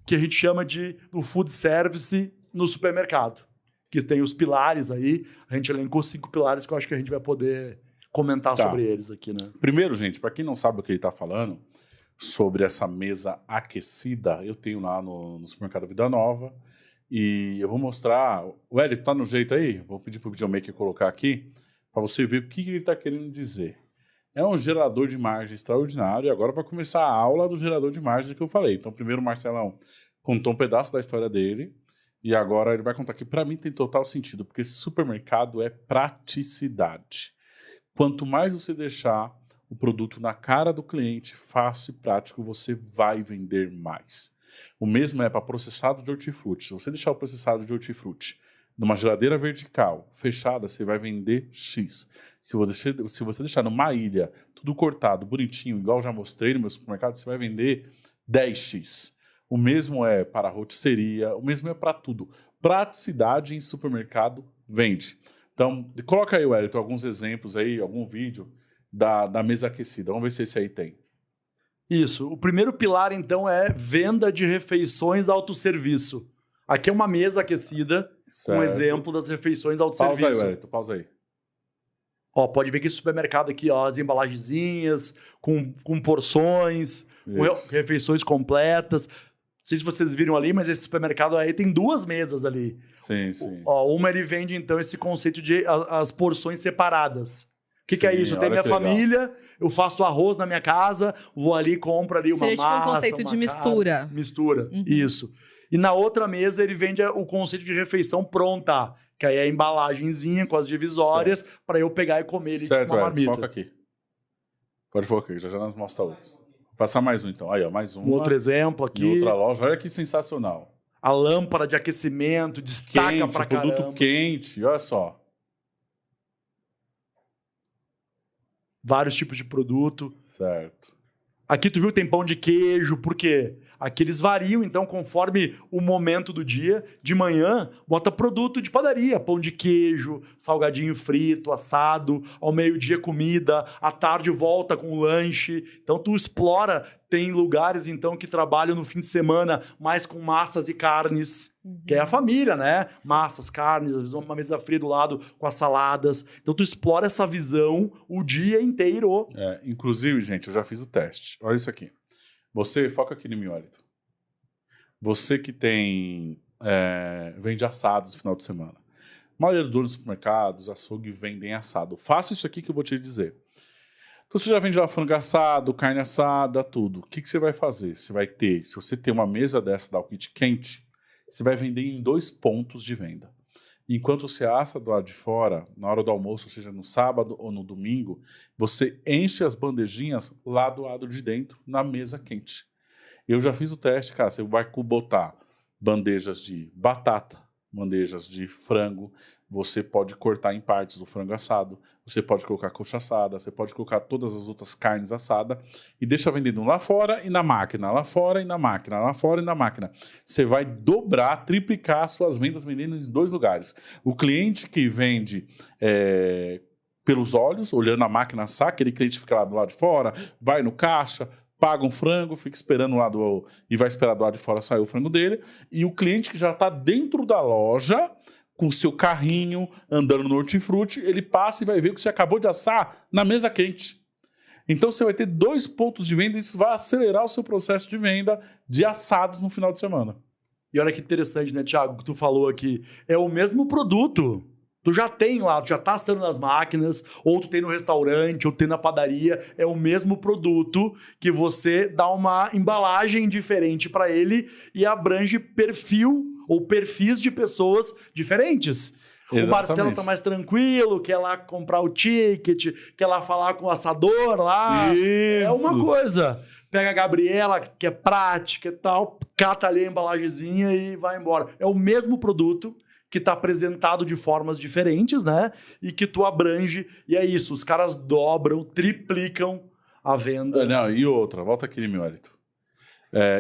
que a gente chama de no food service no supermercado, que tem os pilares aí, a gente elencou 5 pilares que eu acho que a gente vai poder comentar sobre eles aqui, né? Primeiro, gente, para quem não sabe o que ele está falando, sobre essa mesa aquecida, eu tenho lá no supermercado Vida Nova, e eu vou mostrar, o Hélio, tá no jeito aí? Vou pedir pro videomaker colocar aqui, para você ver o que ele está querendo dizer. É um gerador de margem extraordinário. E agora vai começar a aula do gerador de margem que eu falei. Então, primeiro o Marcelão contou um pedaço da história dele. E agora ele vai contar que, para mim, tem total sentido. Porque supermercado é praticidade. Quanto mais você deixar o produto na cara do cliente, fácil e prático, você vai vender mais. O mesmo é para processado de hortifruti. Se você deixar o processado de hortifruti numa geladeira vertical, fechada, você vai vender X. Se você deixar numa ilha, tudo cortado, bonitinho, igual já mostrei no meu supermercado, você vai vender 10X. O mesmo é para a rotisseria, o mesmo é para tudo. praticidade em supermercado vende. Então, coloca aí, Wellington, alguns exemplos aí, algum vídeo da mesa aquecida. Vamos ver se esse aí tem. Isso. O primeiro pilar, então, é venda de refeições autosserviço. Aqui é uma mesa aquecida, Certo. um exemplo das refeições Pausa autosserviço. aí, Wellington, pausa aí. Ó, pode ver que esse supermercado aqui, ó, as embalagenzinhas, com porções, com Isso. refeições completas. Não sei se vocês viram ali, mas esse supermercado aí tem 2 mesas ali. Sim, sim. Ó, uma ele vende, então, esse conceito de as porções separadas. O que é Sim, isso? Eu tenho olha minha que legal. família, eu faço arroz na minha casa, vou ali, compro ali uma Seria tipo massa, um conceito uma de carne. mistura. Mistura, Uhum. isso. E na outra mesa ele vende o conceito de refeição pronta, que aí é a embalagenzinha com as divisórias para eu pegar e comer ali Certo, tipo uma Wellington, foca marmita. aqui. Pode focar aqui, já nós mostra outros. Vou passar mais um, então. Aí, ó, mais Um outro exemplo em aqui, outra loja. Olha que sensacional. a lâmpada de aquecimento, destaca Quente, pra produto caramba. quente, olha só. Vários tipos de produto. Certo. Aqui tu viu tem pão de queijo, por quê? Aqui eles variam, então, conforme o momento do dia. De manhã, bota produto de padaria, pão de queijo, salgadinho frito, assado. Ao meio-dia, comida. À tarde, volta com lanche. Então, tu explora. Tem lugares, então, que trabalham no fim de semana mais com massas e carnes. Que é a família, né? Massas, carnes, às vezes uma mesa fria do lado com as saladas. Então, tu explora essa visão o dia inteiro. É, inclusive, gente, eu já fiz o teste. Olha isso aqui. Você, foca aqui no Wellington. Você que vende assados no final de semana. A maioria dos donos dos supermercados, açougue, vendem assado. Faça isso aqui que eu vou te dizer. Então, você já vende lá frango assado, carne assada, tudo. O que você vai fazer? Você vai ter, se você tem uma mesa dessa da Alkit quente, você vai vender em 2 pontos de venda. Enquanto você assa do lado de fora, na hora do almoço, seja no sábado ou no domingo, você enche as bandejinhas lá do lado de dentro, na mesa quente. Eu já fiz o teste, cara. Você vai botar bandejas de batata, bandejas de frango, você pode cortar em partes o frango assado, você pode colocar coxa assada, você pode colocar todas as outras carnes assadas e deixa vendendo lá fora e na máquina, lá fora e na máquina, lá fora e na máquina. Você vai dobrar, triplicar suas vendas vendendo em 2 lugares. O cliente que vende pelos olhos, olhando a máquina assar, aquele cliente fica lá do lado de fora, vai no caixa, paga um frango, fica esperando lá e vai esperar do lado de fora sair o frango dele. E o cliente que já está dentro da loja, com o seu carrinho, andando no hortifruti, ele passa e vai ver o que você acabou de assar na mesa quente. Então você vai ter 2 pontos de venda e isso vai acelerar o seu processo de venda de assados no final de semana. E olha que interessante, né, Thiago, que tu falou aqui. É o mesmo produto. Tu já tem lá, tu já tá assando nas máquinas, ou tu tem no restaurante, ou tu tem na padaria. É o mesmo produto que você dá uma embalagem diferente para ele e abrange perfil ou perfis de pessoas diferentes. Exatamente. O Marcelo tá mais tranquilo, quer lá comprar o ticket, quer lá falar com o assador lá. Isso. É uma coisa. Pega a Gabriela, que é prática e tal, cata ali a embalagenzinha e vai embora. É o mesmo produto que está apresentado de formas diferentes, né? E que tu abrange. E é isso, os caras dobram, triplicam a venda. Não, e outra, volta aqui, Wellington.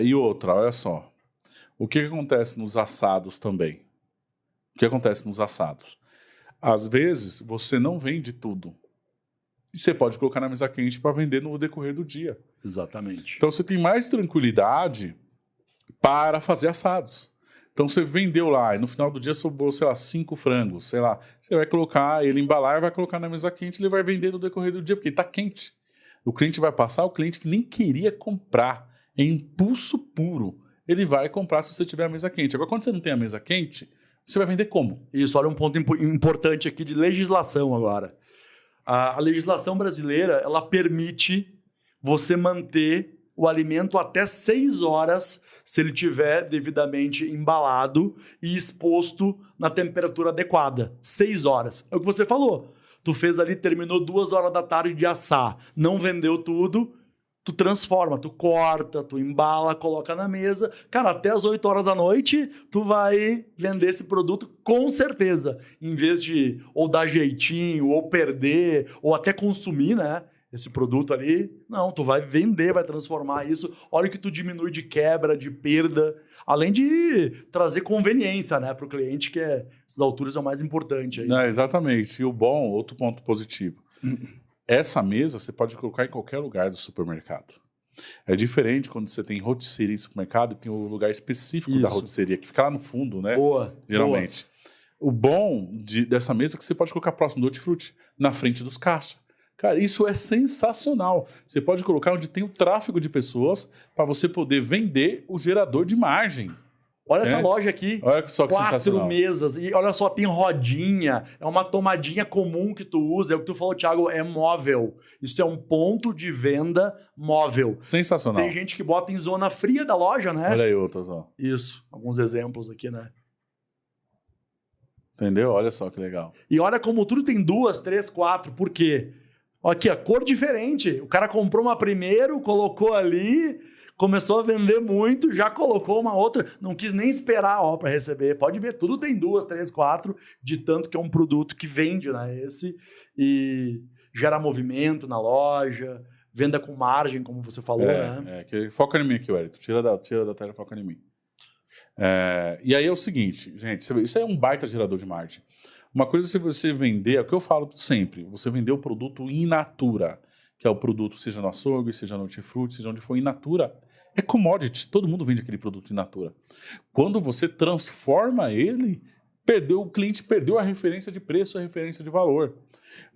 E outra, olha só. O que acontece nos assados também? O que acontece nos assados? Às vezes, você não vende tudo. E você pode colocar na mesa quente para vender no decorrer do dia. Exatamente. Então, você tem mais tranquilidade para fazer assados. Então, você vendeu lá e no final do dia sobrou, sei lá, 5 frangos, sei lá. Você vai colocar ele embalar, vai colocar na mesa quente, ele vai vender no decorrer do dia, porque ele está quente. O cliente vai passar, o cliente que nem queria comprar, é impulso puro. Ele vai comprar se você tiver a mesa quente. Agora, quando você não tem a mesa quente, você vai vender como? Isso, olha um ponto importante aqui de legislação agora. A legislação brasileira, ela permite você manter o alimento até 6 horas se ele tiver devidamente embalado e exposto na temperatura adequada. 6 horas. É o que você falou. Tu fez ali, terminou 2 horas da tarde de assar, não vendeu tudo, tu transforma, tu corta, tu embala, coloca na mesa. Cara, até as 8 horas da noite, tu vai vender esse produto com certeza. Em vez de ou dar jeitinho, ou perder, ou até consumir, né? esse produto ali. Não, tu vai vender, vai transformar isso. Olha o que tu diminui de quebra, de perda, além de trazer conveniência, né, para o cliente, que essas alturas é o mais importante. Aí. Não, exatamente. E o bom, outro ponto positivo. Essa mesa você pode colocar em qualquer lugar do supermercado. É diferente quando você tem rotisserie em supermercado e tem o lugar específico da rotisserie, que fica lá no fundo, né? Boa. Geralmente. Boa. O bom dessa mesa é que você pode colocar próximo do hortifruti, na frente dos caixas. Cara, isso é sensacional. Você pode colocar onde tem o tráfego de pessoas para você poder vender o gerador de margem. Olha essa loja aqui. Olha só que 4 mesas. E olha só, tem rodinha. É uma tomadinha comum que tu usa. É o que tu falou, Thiago, é móvel. Isso é um ponto de venda móvel. Sensacional. Tem gente que bota em zona fria da loja, né? Olha aí outras, ó. Isso. Alguns exemplos aqui, né? Entendeu? Olha só que legal. E olha como tudo tem 2, 3, 4. Por quê? Aqui, a cor diferente. O cara comprou uma primeiro, colocou ali, começou a vender muito, já colocou uma outra, não quis nem esperar para receber. Pode ver, tudo tem 2, 3, 4, de tanto que é um produto que vende, né? Esse, e gera movimento na loja, venda com margem, como você falou, né? Foca em mim aqui, Wellington. Tira da tela e foca em mim. E aí é o seguinte, gente, isso aí é um baita gerador de margem. Uma coisa se você vender, é o que eu falo sempre, você vender o produto in natura, que é o produto, seja no açougue, seja no hortifruti, seja onde for in natura, é commodity, todo mundo vende aquele produto in natura. Quando você transforma ele, o cliente perdeu a referência de preço, a referência de valor.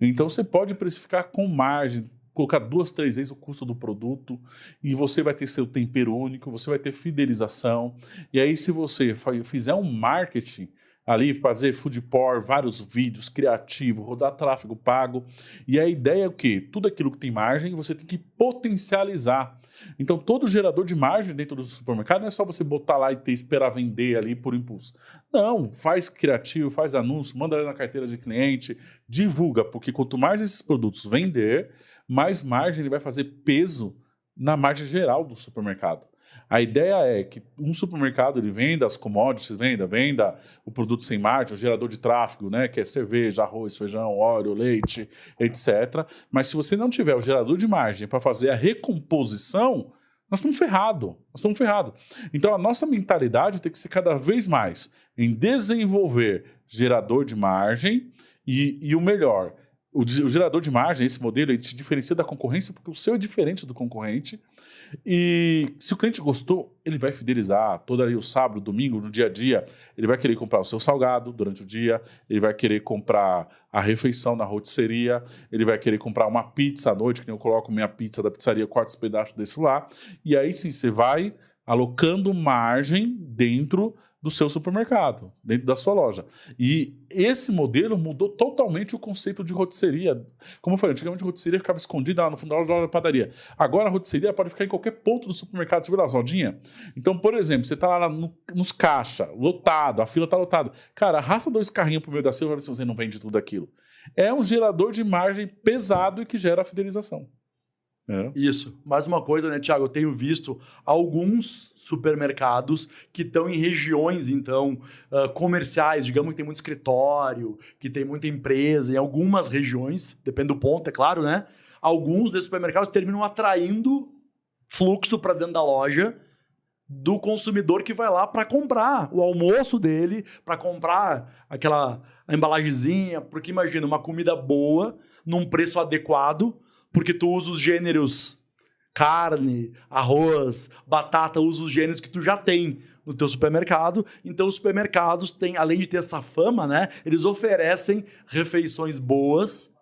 Então você pode precificar com margem, colocar 2, 3 vezes o custo do produto e você vai ter seu tempero único, você vai ter fidelização. E aí se você fizer um marketing ali, fazer food pour, vários vídeos criativos, rodar tráfego pago. E a ideia é o quê? Tudo aquilo que tem margem, você tem que potencializar. Então, todo gerador de margem dentro do supermercado não é só você botar lá e esperar vender ali por impulso. Não, faz criativo, faz anúncio, manda ali na carteira de cliente, divulga, porque quanto mais esses produtos vender, mais margem ele vai fazer peso na margem geral do supermercado. A ideia é que um supermercado ele venda as commodities, venda o produto sem margem, o gerador de tráfego, né, que é cerveja, arroz, feijão, óleo, leite, etc. Mas se você não tiver o gerador de margem para fazer a recomposição, nós estamos ferrados. Então a nossa mentalidade tem que ser cada vez mais em desenvolver gerador de margem e o melhor. O gerador de margem, esse modelo, ele te diferencia da concorrência porque o seu é diferente do concorrente. E se o cliente gostou, ele vai fidelizar todo ali o sábado, domingo, no dia a dia. Ele vai querer comprar o seu salgado durante o dia, ele vai querer comprar a refeição na rotisseria, ele vai querer comprar uma pizza à noite, que eu coloco minha pizza da pizzaria, corto os pedaços desse lá. E aí sim, você vai alocando margem dentro do seu supermercado, dentro da sua loja. E esse modelo mudou totalmente o conceito de rotisseria. Como eu falei, antigamente a rotisseria ficava escondida lá no fundo da loja da padaria. Agora a rotisseria pode ficar em qualquer ponto do supermercado. Você viu lá as rodinhas? Então, por exemplo, você está lá nos caixas, lotado, a fila está lotada. Cara, arrasta 2 carrinhos pro meio da fila para ver se você não vende tudo aquilo. É um gerador de margem pesado e que gera a fidelização. Isso. Mais uma coisa, né, Thiago? Eu tenho visto alguns supermercados que estão em regiões, então, comerciais, digamos que tem muito escritório, que tem muita empresa, em algumas regiões, depende do ponto, é claro, né? Alguns desses supermercados terminam atraindo fluxo para dentro da loja do consumidor que vai lá para comprar o almoço dele, para comprar a embalagenzinha, porque imagina, uma comida boa, num preço adequado, porque tu usa os gêneros carne, arroz, batata, usa os gêneros que tu já tem no teu supermercado. Então os supermercados têm, além de ter essa fama, né, eles oferecem refeições boas,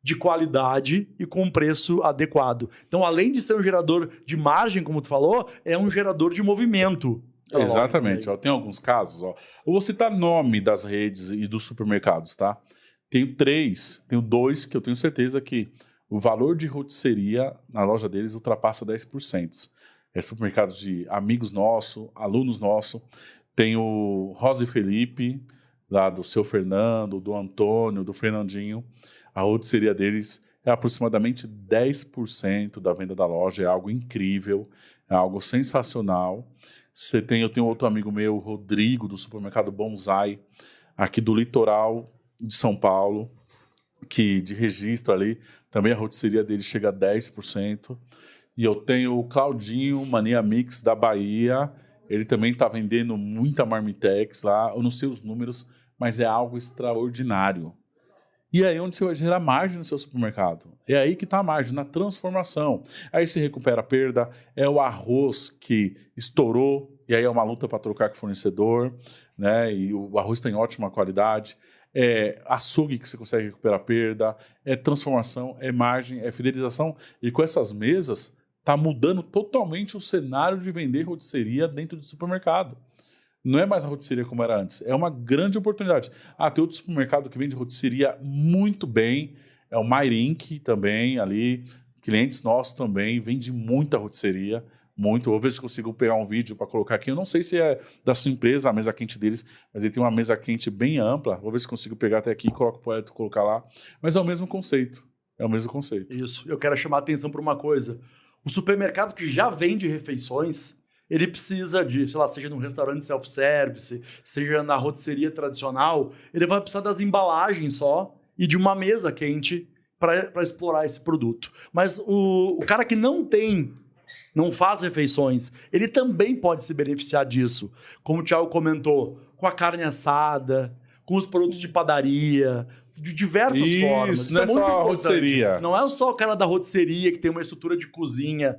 de qualidade e com preço adequado. Então, além de ser um gerador de margem, como tu falou, é um gerador de movimento. Exatamente. Ó, tem alguns casos, ó. Eu vou citar nome das redes e dos supermercados, tá? Tenho 2 que eu tenho certeza que o valor de rotisseria na loja deles ultrapassa 10%. É supermercados de amigos nossos, alunos nossos. Tem o Rosa e Felipe, lá do seu Fernando, do Antônio, do Fernandinho. A rotisseria deles é aproximadamente 10% da venda da loja. É algo incrível, é algo sensacional. Eu tenho outro amigo meu, Rodrigo, do supermercado Bonsai, aqui do litoral de São Paulo. que de registro ali, também a rotisseria dele chega a 10%. E eu tenho o Claudinho, Mania Mix da Bahia, ele também está vendendo muita Marmitex lá, eu não sei os números, mas é algo extraordinário. E aí onde você vai gerar margem no seu supermercado? É aí que está a margem, na transformação. Aí você recupera a perda, é o arroz que estourou, e aí é uma luta para trocar com o fornecedor, né? E o arroz tem ótima qualidade. É açougue que você consegue recuperar a perda, é transformação, é margem, é fidelização. E com essas mesas, está mudando totalmente o cenário de vender rotisseria dentro do supermercado. Não é mais a rotisseria como era antes. É uma grande oportunidade. Tem outro supermercado que vende rotisseria muito bem. É o Mairink também, ali. Clientes nossos também. Vende muita rotisseria. Muito. Vou ver se consigo pegar um vídeo para colocar aqui. Eu não sei se é da sua empresa, a mesa quente deles, mas ele tem uma mesa quente bem ampla. Vou ver se consigo pegar até aqui e colocar lá. Mas é o mesmo conceito. É o mesmo conceito. Isso. Eu quero chamar a atenção para uma coisa. O supermercado que já vende refeições, ele precisa de, sei lá, seja num restaurante self-service, seja na rotisseria tradicional, ele vai precisar das embalagens só e de uma mesa quente para explorar esse produto. Mas o cara que não faz refeições, ele também pode se beneficiar disso. Como o Thiago comentou, com a carne assada, com os produtos de padaria, de diversas formas. Isso não é só a rotisseria. Não é só o cara da rotisseria que tem uma estrutura de cozinha.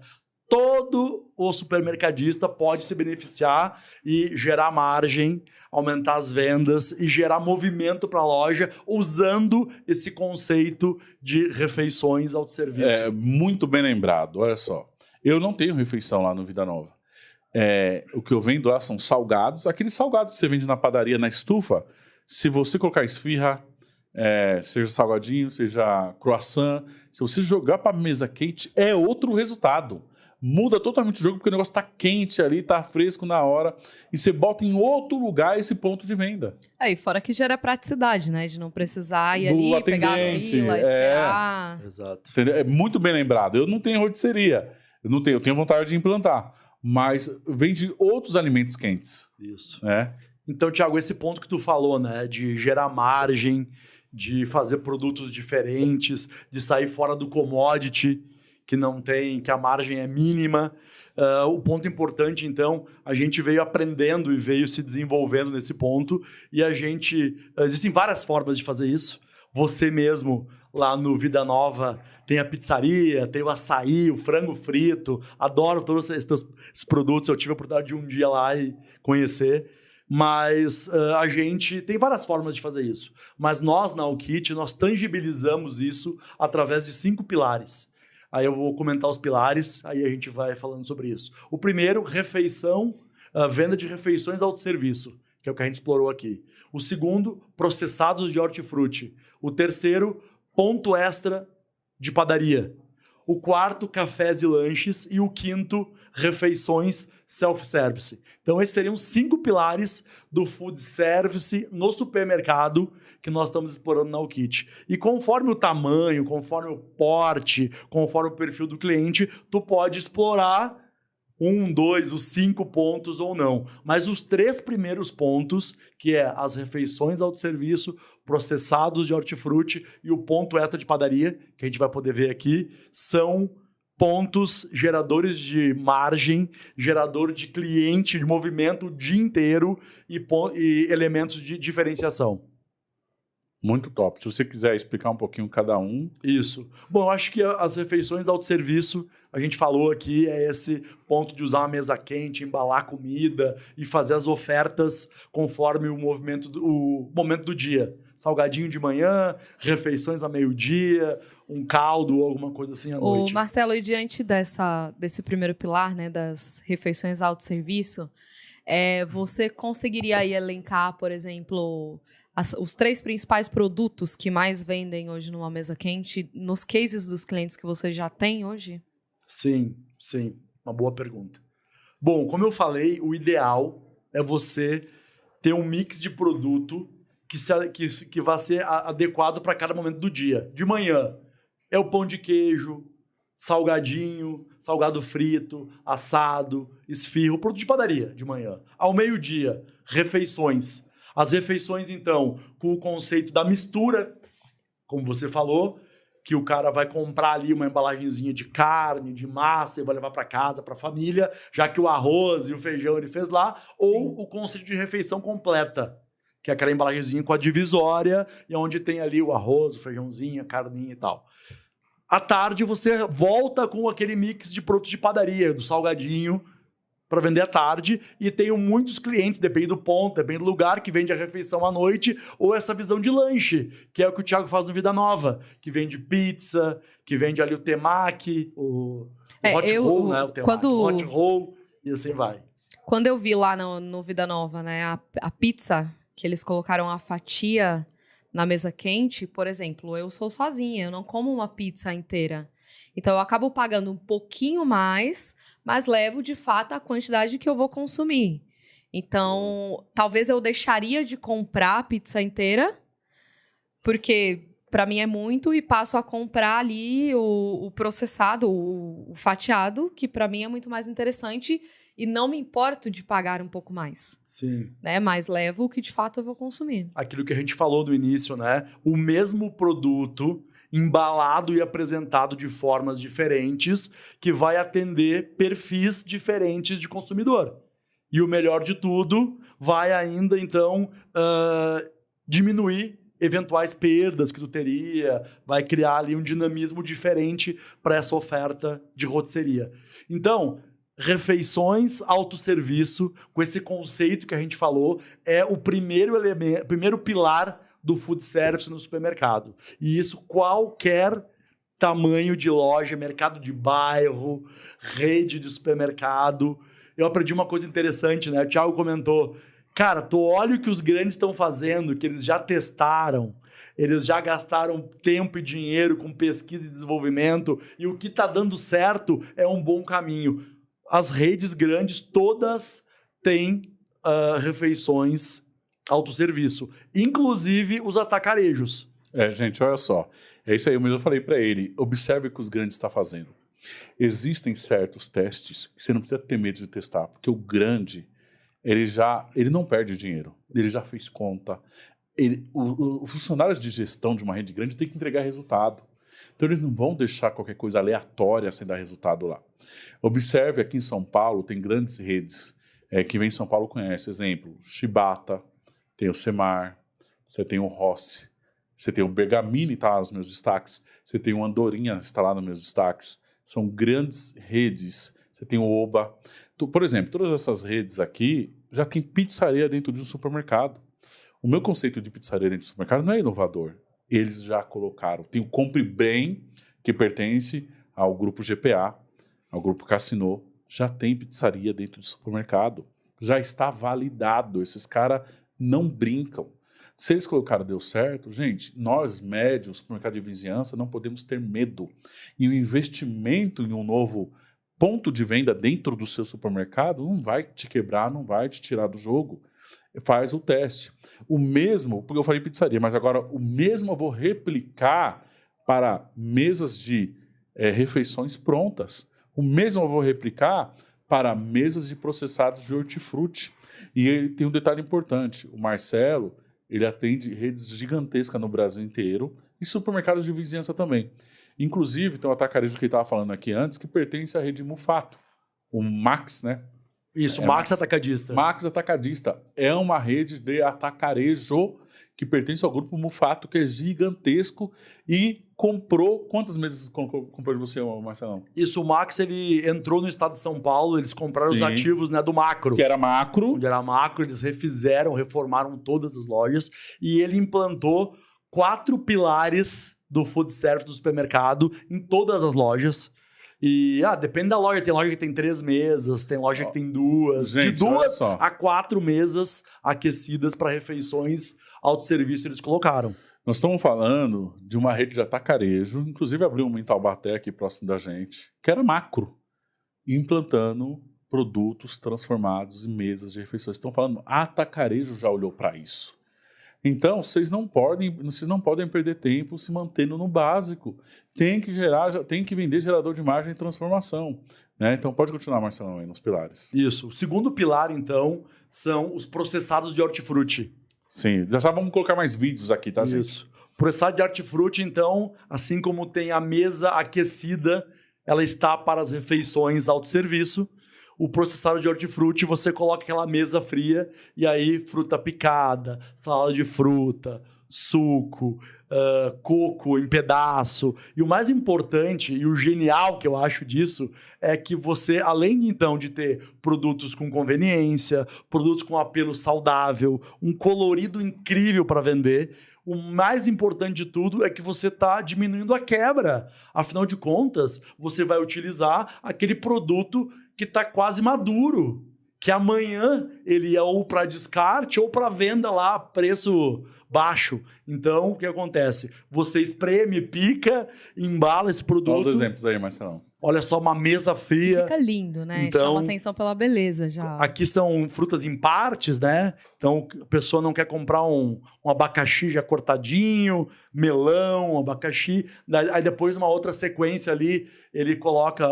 Todo o supermercadista pode se beneficiar e gerar margem, aumentar as vendas e gerar movimento para a loja usando esse conceito de refeições autosserviço. É muito bem lembrado, olha só. Eu não tenho refeição lá no Vida Nova. O que eu vendo lá são salgados. Aqueles salgados que você vende na padaria, na estufa, se você colocar esfirra, seja salgadinho, seja croissant, se você jogar para a mesa quente, é outro resultado. Muda totalmente o jogo, porque o negócio está quente ali, está fresco na hora, e você bota em outro lugar esse ponto de venda. E fora que gera praticidade, né? De não precisar ir ali, pegar a fila, esperar. Exato. Entendeu? É muito bem lembrado. Eu não tenho rotisseria, eu tenho vontade de implantar, mas vende outros alimentos quentes. Isso. Né? Então, Thiago, esse ponto que tu falou, né? De gerar margem, de fazer produtos diferentes, de sair fora do commodity, que a margem é mínima. O ponto importante, então, a gente veio aprendendo e veio se desenvolvendo nesse ponto, e existem várias formas de fazer isso. Você mesmo, lá no Vida Nova, tem a pizzaria, tem o açaí, o frango frito, adoro todos esses produtos, eu tive a oportunidade de um dia lá e conhecer, mas a gente tem várias formas de fazer isso. Mas nós, na Alkit, nós tangibilizamos isso através de 5 pilares. Aí eu vou comentar os pilares, aí a gente vai falando sobre isso. O primeiro, venda de refeições autosserviço, que é o que a gente explorou aqui. O segundo, processados de hortifruti. O terceiro, ponto extra de padaria. O quarto, cafés e lanches. E o quinto, refeições self-service. Então, esses seriam 5 pilares do food service no supermercado que nós estamos explorando na Alkit. E conforme o tamanho, conforme o porte, conforme o perfil do cliente, tu pode explorar 1, 2, os 5 pontos ou não. Mas os 3 primeiros pontos, que é as refeições autosserviço, processados de hortifruti e o ponto extra de padaria, que a gente vai poder ver aqui, são pontos geradores de margem, gerador de cliente, de movimento o dia inteiro e elementos de diferenciação. Muito top. Se você quiser explicar um pouquinho cada um. Isso. Bom, eu acho que as refeições autosserviço, a gente falou aqui, é esse ponto de usar uma mesa quente, embalar comida e fazer as ofertas conforme o momento do dia. Salgadinho de manhã, refeições a meio-dia, um caldo ou alguma coisa assim à noite. Marcelo, e diante desse primeiro pilar, né, das refeições autosserviço, você conseguiria aí elencar, por exemplo, os 3 principais produtos que mais vendem hoje numa mesa quente, nos cases dos clientes que você já tem hoje? Sim. Uma boa pergunta. Bom, como eu falei, o ideal é você ter um mix de produto que vai ser adequado para cada momento do dia. De manhã, é o pão de queijo, salgadinho, salgado frito, assado, esfirro, produto de padaria de manhã. Ao meio-dia, refeições. As refeições, então, com o conceito da mistura, como você falou, que o cara vai comprar ali uma embalagenzinha de carne, de massa e vai levar para casa, para a família, já que o arroz e o feijão ele fez lá, ou o conceito de refeição completa, que é aquela embalagenzinha com a divisória e onde tem ali o arroz, o feijãozinho, a carninha e tal. À tarde você volta com aquele mix de produtos de padaria, do salgadinho, para vender à tarde, e tenho muitos clientes, depende do ponto, depende do lugar, que vende a refeição à noite, ou essa visão de lanche, que é o que o Thiago faz no Vida Nova, que vende pizza, que vende ali o temaki, o hot roll, né? O temaki, o hot roll, e assim vai. Quando eu vi lá no Vida Nova, né, a pizza, que eles colocaram a fatia na mesa quente, por exemplo, eu sou sozinha, eu não como uma pizza inteira. Então, eu acabo pagando um pouquinho mais, mas levo, de fato, a quantidade que eu vou consumir. Então, talvez eu deixaria de comprar a pizza inteira, porque para mim é muito, e passo a comprar ali o processado, o fatiado, que para mim é muito mais interessante, e não me importo de pagar um pouco mais. Sim. Né? Mas levo o que, de fato, eu vou consumir. Aquilo que a gente falou no início, né? O mesmo produto embalado e apresentado de formas diferentes, que vai atender perfis diferentes de consumidor. E o melhor de tudo, vai ainda, então, diminuir eventuais perdas que tu teria, vai criar ali um dinamismo diferente para essa oferta de rotisseria. Então, refeições, autosserviço, com esse conceito que a gente falou, é o primeiro elemento, primeiro pilar do food service no supermercado. E isso qualquer tamanho de loja, mercado de bairro, rede de supermercado. Eu aprendi uma coisa interessante, né? O Thiago comentou, cara, tu olha o que os grandes estão fazendo, que eles já testaram, eles já gastaram tempo e dinheiro com pesquisa e desenvolvimento, e o que está dando certo é um bom caminho. As redes grandes todas têm refeições autosserviço, inclusive os atacarejos. Gente, olha só. É isso aí, eu falei para ele, observe o que os grandes estão fazendo. Existem certos testes que você não precisa ter medo de testar, porque o grande, ele não perde dinheiro, ele já fez conta. Os funcionários de gestão de uma rede grande têm que entregar resultado. Então eles não vão deixar qualquer coisa aleatória sem dar resultado lá. Observe, aqui em São Paulo, tem grandes redes que vem em São Paulo conhece. Exemplo, Chibata, tem o Semar, você tem o Rossi, você tem o Bergamini, está lá nos meus destaques, você tem o Andorinha, está lá nos meus destaques. São grandes redes. Você tem o Oba. Por exemplo, todas essas redes aqui já tem pizzaria dentro de um supermercado. O meu conceito de pizzaria dentro do supermercado não é inovador. Eles já colocaram. Tem o Compre Bem, que pertence ao grupo GPA, ao grupo Cassinô. Já tem pizzaria dentro do supermercado. Já está validado. Esses caras não brincam. Se eles colocaram deu certo, gente, nós médios, supermercado de vizinhança, não podemos ter medo. E o investimento em um novo ponto de venda dentro do seu supermercado não vai te quebrar, não vai te tirar do jogo. Faz o teste. O mesmo, porque eu falei pizzaria, mas agora o mesmo eu vou replicar para mesas de refeições prontas. O mesmo eu vou replicar para mesas de processados de hortifruti. E ele tem um detalhe importante. O Marcelo, ele atende redes gigantescas no Brasil inteiro e supermercados de vizinhança também. Inclusive, tem um atacarejo que ele estava falando aqui antes, que pertence à rede Mufato. O Max, né? Isso, Max Atacadista. Max Atacadista. É uma rede de atacarejo que pertence ao grupo Mufato, que é gigantesco e comprou... Quantas mesas comprou de você, Marcelão? Isso, o Max, ele entrou no estado de São Paulo, eles compraram os ativos, né, do Macro. Que era Macro. Onde era Macro, eles refizeram, reformaram todas as lojas e ele implantou 4 pilares do food service do supermercado em todas as lojas. E, depende da loja. Tem loja que tem 3 mesas, tem loja que tem 2. Gente, de 2 a 4 mesas aquecidas para refeições autosserviço eles colocaram. Nós estamos falando de uma rede de atacarejo, inclusive abriu uma em Taubaté aqui próximo da gente, que era Macro, implantando produtos transformados em mesas de refeições. Estão falando, a atacarejo já olhou para isso. Então, vocês não podem perder tempo se mantendo no básico. Tem que vender gerador de margem e transformação. Né? Então, pode continuar, Marcelão, aí nos pilares. Isso. O segundo pilar, então, são os processados de hortifruti. Sim, já vamos colocar mais vídeos aqui, tá, gente? Isso. Processado de hortifruti, então, assim como tem a mesa aquecida, ela está para as refeições autosserviço. O processado de hortifruti, você coloca aquela mesa fria e aí fruta picada, salada de fruta, suco, coco em pedaço. E o mais importante e o genial que eu acho disso é que você, além então de ter produtos com conveniência, produtos com apelo saudável, um colorido incrível para vender, o mais importante de tudo é que você está diminuindo a quebra. Afinal de contas, você vai utilizar aquele produto que está quase maduro, que amanhã ele é ou para descarte ou para venda lá, preço baixo. Então, o que acontece? Você espreme, pica, embala esse produto. Olha os exemplos aí, Marcelão. Olha só, uma mesa fria. Fica lindo, né? Então, chama atenção pela beleza já. Aqui são frutas em partes, né? Então, a pessoa não quer comprar um abacaxi já cortadinho, melão, abacaxi. Aí depois, uma outra sequência ali, ele coloca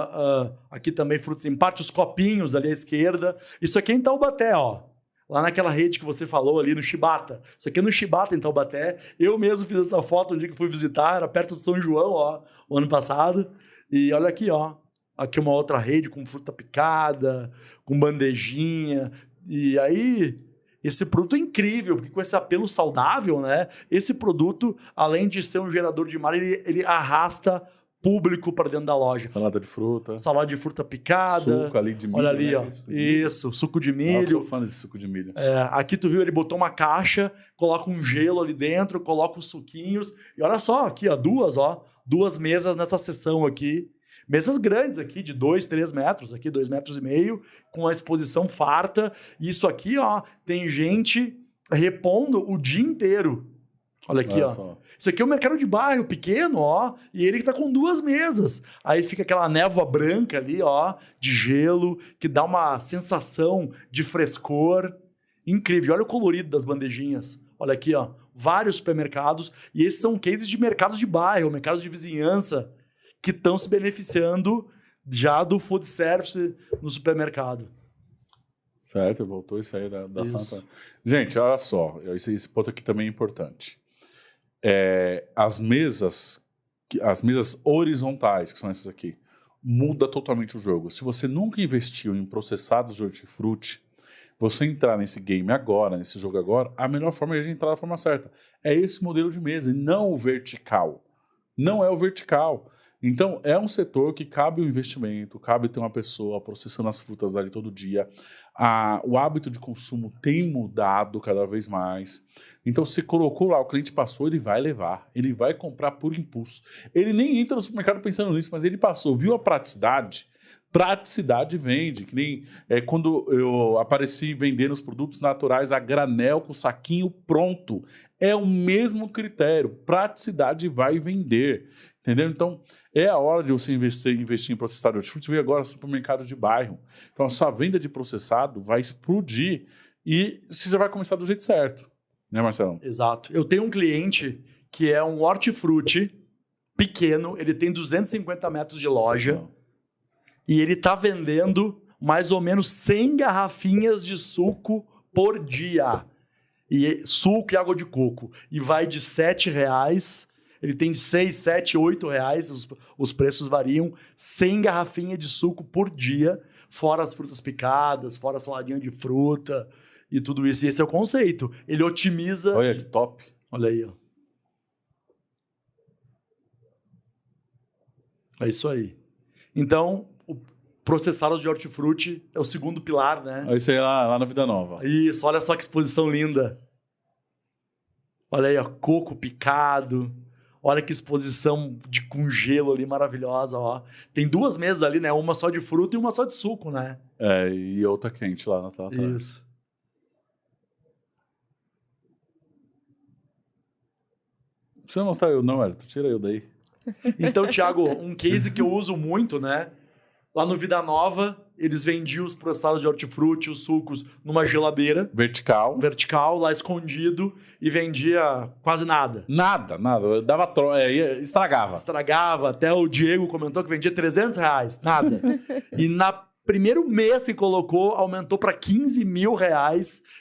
aqui também frutas em partes, os copinhos ali à esquerda. Isso aqui é em Taubaté, ó. Lá naquela rede que você falou ali, no Chibata. Isso aqui é no Chibata, em Taubaté. Eu mesmo fiz essa foto um dia que fui visitar, era perto do São João, ó, o ano passado. E olha aqui, ó. Aqui uma outra rede com fruta picada, com bandejinha. E aí, esse produto é incrível, porque com esse apelo saudável, né? Esse produto, além de ser um gerador de margem, ele arrasta público para dentro da loja. Salada de fruta. Salada de fruta picada. Suco ali de milho. Olha ali, né? ó. Isso, suco de milho. Eu sou fã desse suco de milho. Aqui tu viu, ele botou uma caixa, coloca um gelo ali dentro, coloca os suquinhos. E olha só, aqui, ó, duas mesas nessa seção aqui. Mesas grandes aqui, de 2, 3 metros, aqui 2,5 metros, com a exposição farta. E isso aqui, ó, tem gente repondo o dia inteiro. Olha aqui, Olha ó. só. Isso aqui é um mercado de bairro pequeno, ó, e ele que tá com 2 mesas. Aí fica aquela névoa branca ali, ó, de gelo, que dá uma sensação de frescor incrível. Olha o colorido das bandejinhas. Olha aqui, ó, vários supermercados, e esses são cases de mercados de bairro, mercados de vizinhança, que estão se beneficiando já do food service no supermercado. Certo, voltou isso aí da Isso. Santa. Gente, olha só, esse ponto aqui também é importante. As mesas horizontais, que são essas aqui, muda totalmente o jogo. Se você nunca investiu em processados de hortifruti, você entrar nesse game agora, nesse jogo agora, a melhor forma é de entrar da forma certa. É esse modelo de mesa, e não o vertical. Não é o vertical. Então, é um setor que cabe o investimento, cabe ter uma pessoa processando as frutas ali todo dia. O hábito de consumo tem mudado cada vez mais. Então, se colocou lá, o cliente passou, ele vai levar, ele vai comprar por impulso. Ele nem entra no supermercado pensando nisso, mas ele passou, viu a praticidade? Praticidade vende, que nem quando eu apareci vendendo os produtos naturais a granel com saquinho pronto. É o mesmo critério, praticidade vai vender. Entendeu? Então, é a hora de você investir em processado de hortifruti. Você vê agora supermercado de bairro. Então, a sua venda de processado vai explodir e você já vai começar do jeito certo. Né, Marcelão? Exato. Eu tenho um cliente que é um hortifruti pequeno, ele tem 250 metros de loja e ele está vendendo mais ou menos 100 garrafinhas de suco por dia. E suco e água de coco. E vai de R$7... Ele tem de 6, 7, 8 reais, os preços variam, 100 garrafinhas de suco por dia, fora as frutas picadas, fora a saladinha de fruta e tudo isso. E esse é o conceito. Ele otimiza... Olha que top. Olha aí, ó. É isso aí. Então, o processado de hortifruti é o segundo pilar, né? Olha isso aí lá na Vida Nova. Isso, olha só que exposição linda. Olha aí, ó, coco picado... Olha que exposição com gelo ali maravilhosa, ó. Tem 2 mesas ali, né? Uma só de fruta e uma só de suco, né? E outra quente lá atrás. Isso. Não precisa mostrar eu não, Hélio. Tira eu daí. Então, Thiago, um case que eu uso muito, né? Lá no Vida Nova, eles vendiam os processados de hortifruti, os sucos, numa geladeira. Vertical, lá escondido, e vendia quase nada. Nada. Dava estragava. Estragava. Até o Diego comentou que vendia R$300. Nada. E na primeiro mês que colocou, aumentou para R$15 mil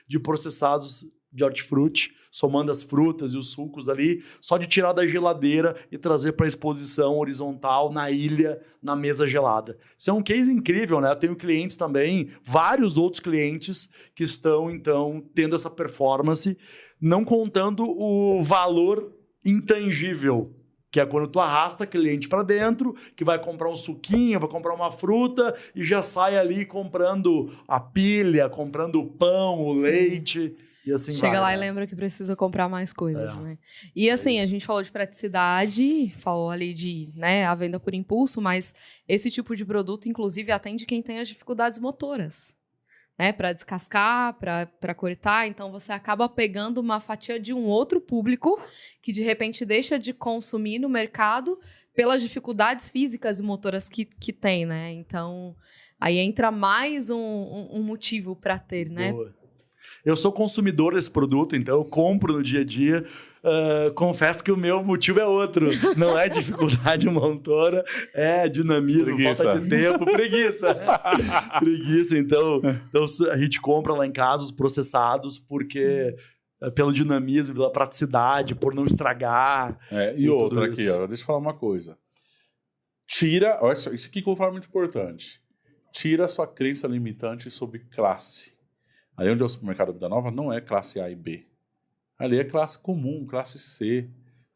de processados de hortifruti, somando as frutas e os sucos ali, só de tirar da geladeira e trazer para exposição horizontal na ilha, na mesa gelada. Isso é um case incrível, né? Eu tenho clientes também, vários outros clientes que estão, então, tendo essa performance, não contando o valor intangível, que é quando tu arrasta cliente para dentro, que vai comprar um suquinho, vai comprar uma fruta e já sai ali comprando a pilha, comprando o pão, o leite e assim vai. Chega lá né? e lembra que precisa comprar mais coisas, né? E assim, isso. a gente falou de praticidade, falou ali de, né, a venda por impulso, mas esse tipo de produto, inclusive, atende quem tem as dificuldades motoras. Né, para descascar, para cortar, então você acaba pegando uma fatia de um outro público que de repente deixa de consumir no mercado pelas dificuldades físicas e motoras que tem, né? Então aí entra mais um motivo para ter, né? Boa. Eu sou consumidor desse produto, então eu compro no dia a dia. Confesso que o meu motivo é outro. Não é dificuldade motora, é dinamismo, falta de tempo, preguiça. Preguiça, então a gente compra lá em casa os processados porque pelo dinamismo, pela praticidade, por não estragar. E outra aqui, ó, deixa eu falar uma coisa. Olha isso aqui que eu vou falar muito importante. Tira a sua crença limitante sobre classe. Ali onde é o supermercado Vida Nova não é classe A e B. Ali é classe comum, classe C,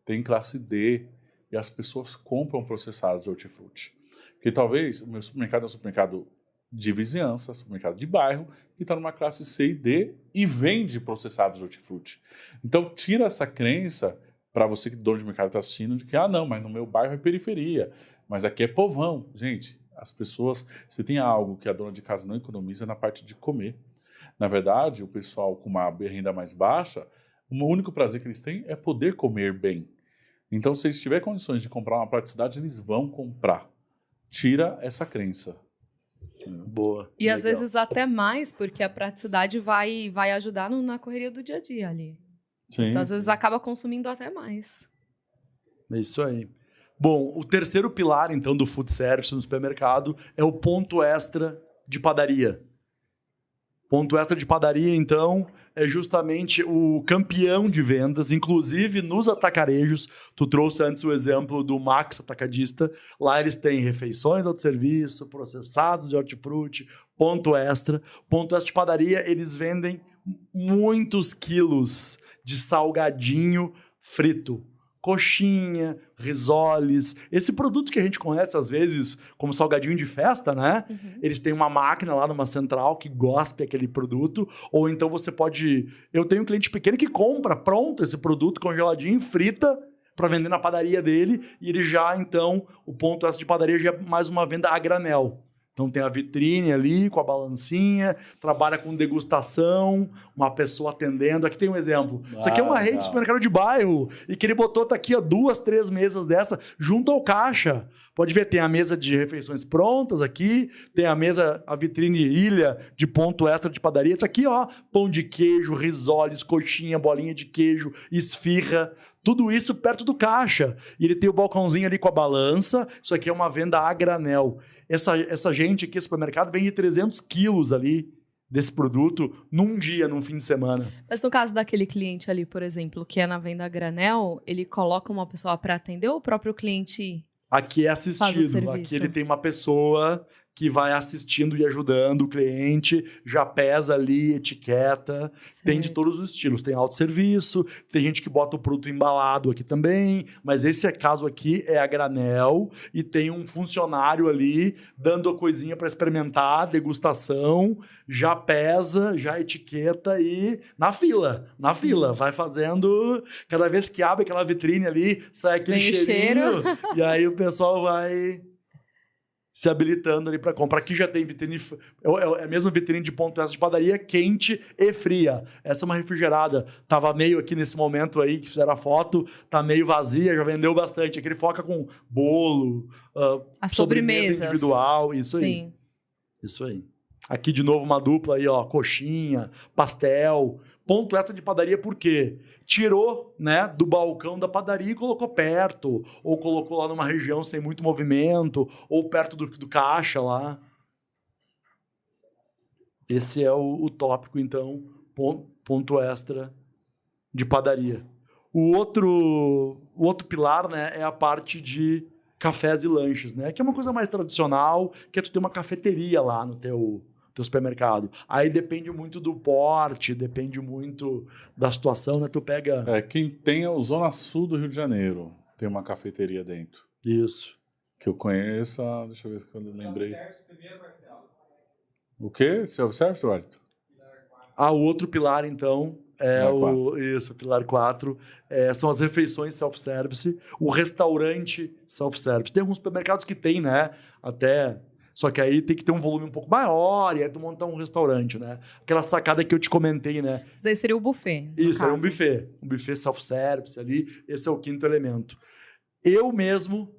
tem classe D, e as pessoas compram processados de hortifruti. Porque talvez o meu supermercado é um supermercado de vizinhança, supermercado de bairro, que está numa classe C e D e vende processados de hortifruti. Então tira essa crença, para você que dono de mercado está assistindo, de que, não, mas no meu bairro é periferia, mas aqui é povão. Gente, as pessoas, se tem algo que a dona de casa não economiza, é na parte de comer. Na verdade, o pessoal com uma renda mais baixa, o único prazer que eles têm é poder comer bem. Então, se eles tiverem condições de comprar uma praticidade, eles vão comprar. Tira essa crença. Boa. E às vezes até mais, porque a praticidade vai ajudar na correria do dia a dia ali. Sim, então, às vezes, acaba consumindo até mais. É isso aí. Bom, o terceiro pilar, então, do food service no supermercado é o ponto extra de padaria. Ponto extra de padaria, então, é justamente o campeão de vendas, inclusive nos atacarejos. Tu trouxe antes o exemplo do Max Atacadista. Lá eles têm refeições de autosserviço, processados de hortifruti, ponto extra. Ponto extra de padaria, eles vendem muitos quilos de salgadinho frito. Coxinha, risoles, esse produto que a gente conhece às vezes como salgadinho de festa, né? Uhum. Eles têm uma máquina lá numa central que gospe aquele produto, ou então você pode... Eu tenho um cliente pequeno que compra pronto esse produto congeladinho, frita, para vender na padaria dele, e ele já, então, o ponto extra de padaria já é mais uma venda a granel. Então tem a vitrine ali com a balancinha, trabalha com degustação, uma pessoa atendendo. Aqui tem um exemplo. Isso aqui é uma rede de supermercado de bairro e que ele botou, tá aqui, ó, 2, 3 mesas dessa junto ao caixa. Pode ver, tem a mesa de refeições prontas aqui, tem a mesa, a vitrine ilha de ponto extra de padaria. Isso aqui, ó, pão de queijo, risoles, coxinha, bolinha de queijo, esfirra. Tudo isso perto do caixa. E ele tem o balcãozinho ali com a balança. Isso aqui é uma venda a granel. Essa gente aqui, supermercado, vende 300 quilos ali desse produto num dia, num fim de semana. Mas no caso daquele cliente ali, por exemplo, que é na venda a granel, ele coloca uma pessoa para atender ou o próprio cliente aqui é assistido. Aqui ele tem uma pessoa que vai assistindo e ajudando o cliente, já pesa ali, etiqueta, certo. Tem de todos os estilos. Tem autosserviço, tem gente que bota o produto embalado aqui também, mas esse caso aqui é a granel e tem um funcionário ali dando a coisinha para experimentar, degustação, já pesa, já etiqueta e na fila, vai fazendo, cada vez que abre aquela vitrine ali, sai aquele cheirinho, e aí o pessoal vai se habilitando ali para comprar. Aqui já tem vitrine, é a mesma vitrine de ponto extra de padaria, quente e fria. Essa é uma refrigerada. Tava meio aqui nesse momento aí, que fizeram a foto, tá meio vazia, já vendeu bastante. Aqui ele foca com bolo, a sobremesa individual, isso aí. Sim. Isso aí. Aqui de novo uma dupla aí, ó, coxinha, pastel. Ponto extra de padaria por quê? Tirou, né, do balcão da padaria e colocou perto, ou colocou lá numa região sem muito movimento, ou perto do caixa lá. Esse é o tópico, então, ponto extra de padaria. O outro pilar, né, é a parte de cafés e lanches, né? Que é uma coisa mais tradicional, que é tu ter uma cafeteria lá no teu supermercado. Aí depende muito do porte, depende muito da situação, né? Tu pega... Quem tem é o Zona Sul do Rio de Janeiro. Tem uma cafeteria dentro. Isso. Que eu conheço, deixa eu ver quando eu lembrei. O quê? Self-service, Wellington? O outro pilar, então, pilar 4, são as refeições self-service, o restaurante self-service. Tem alguns supermercados que tem, né? Até... Só que aí tem que ter um volume um pouco maior e aí tu montar um restaurante, né? Aquela sacada que eu te comentei, né? Isso daí seria o buffet. Isso, é um buffet. Um buffet self-service ali. Esse é o quinto elemento. Eu mesmo,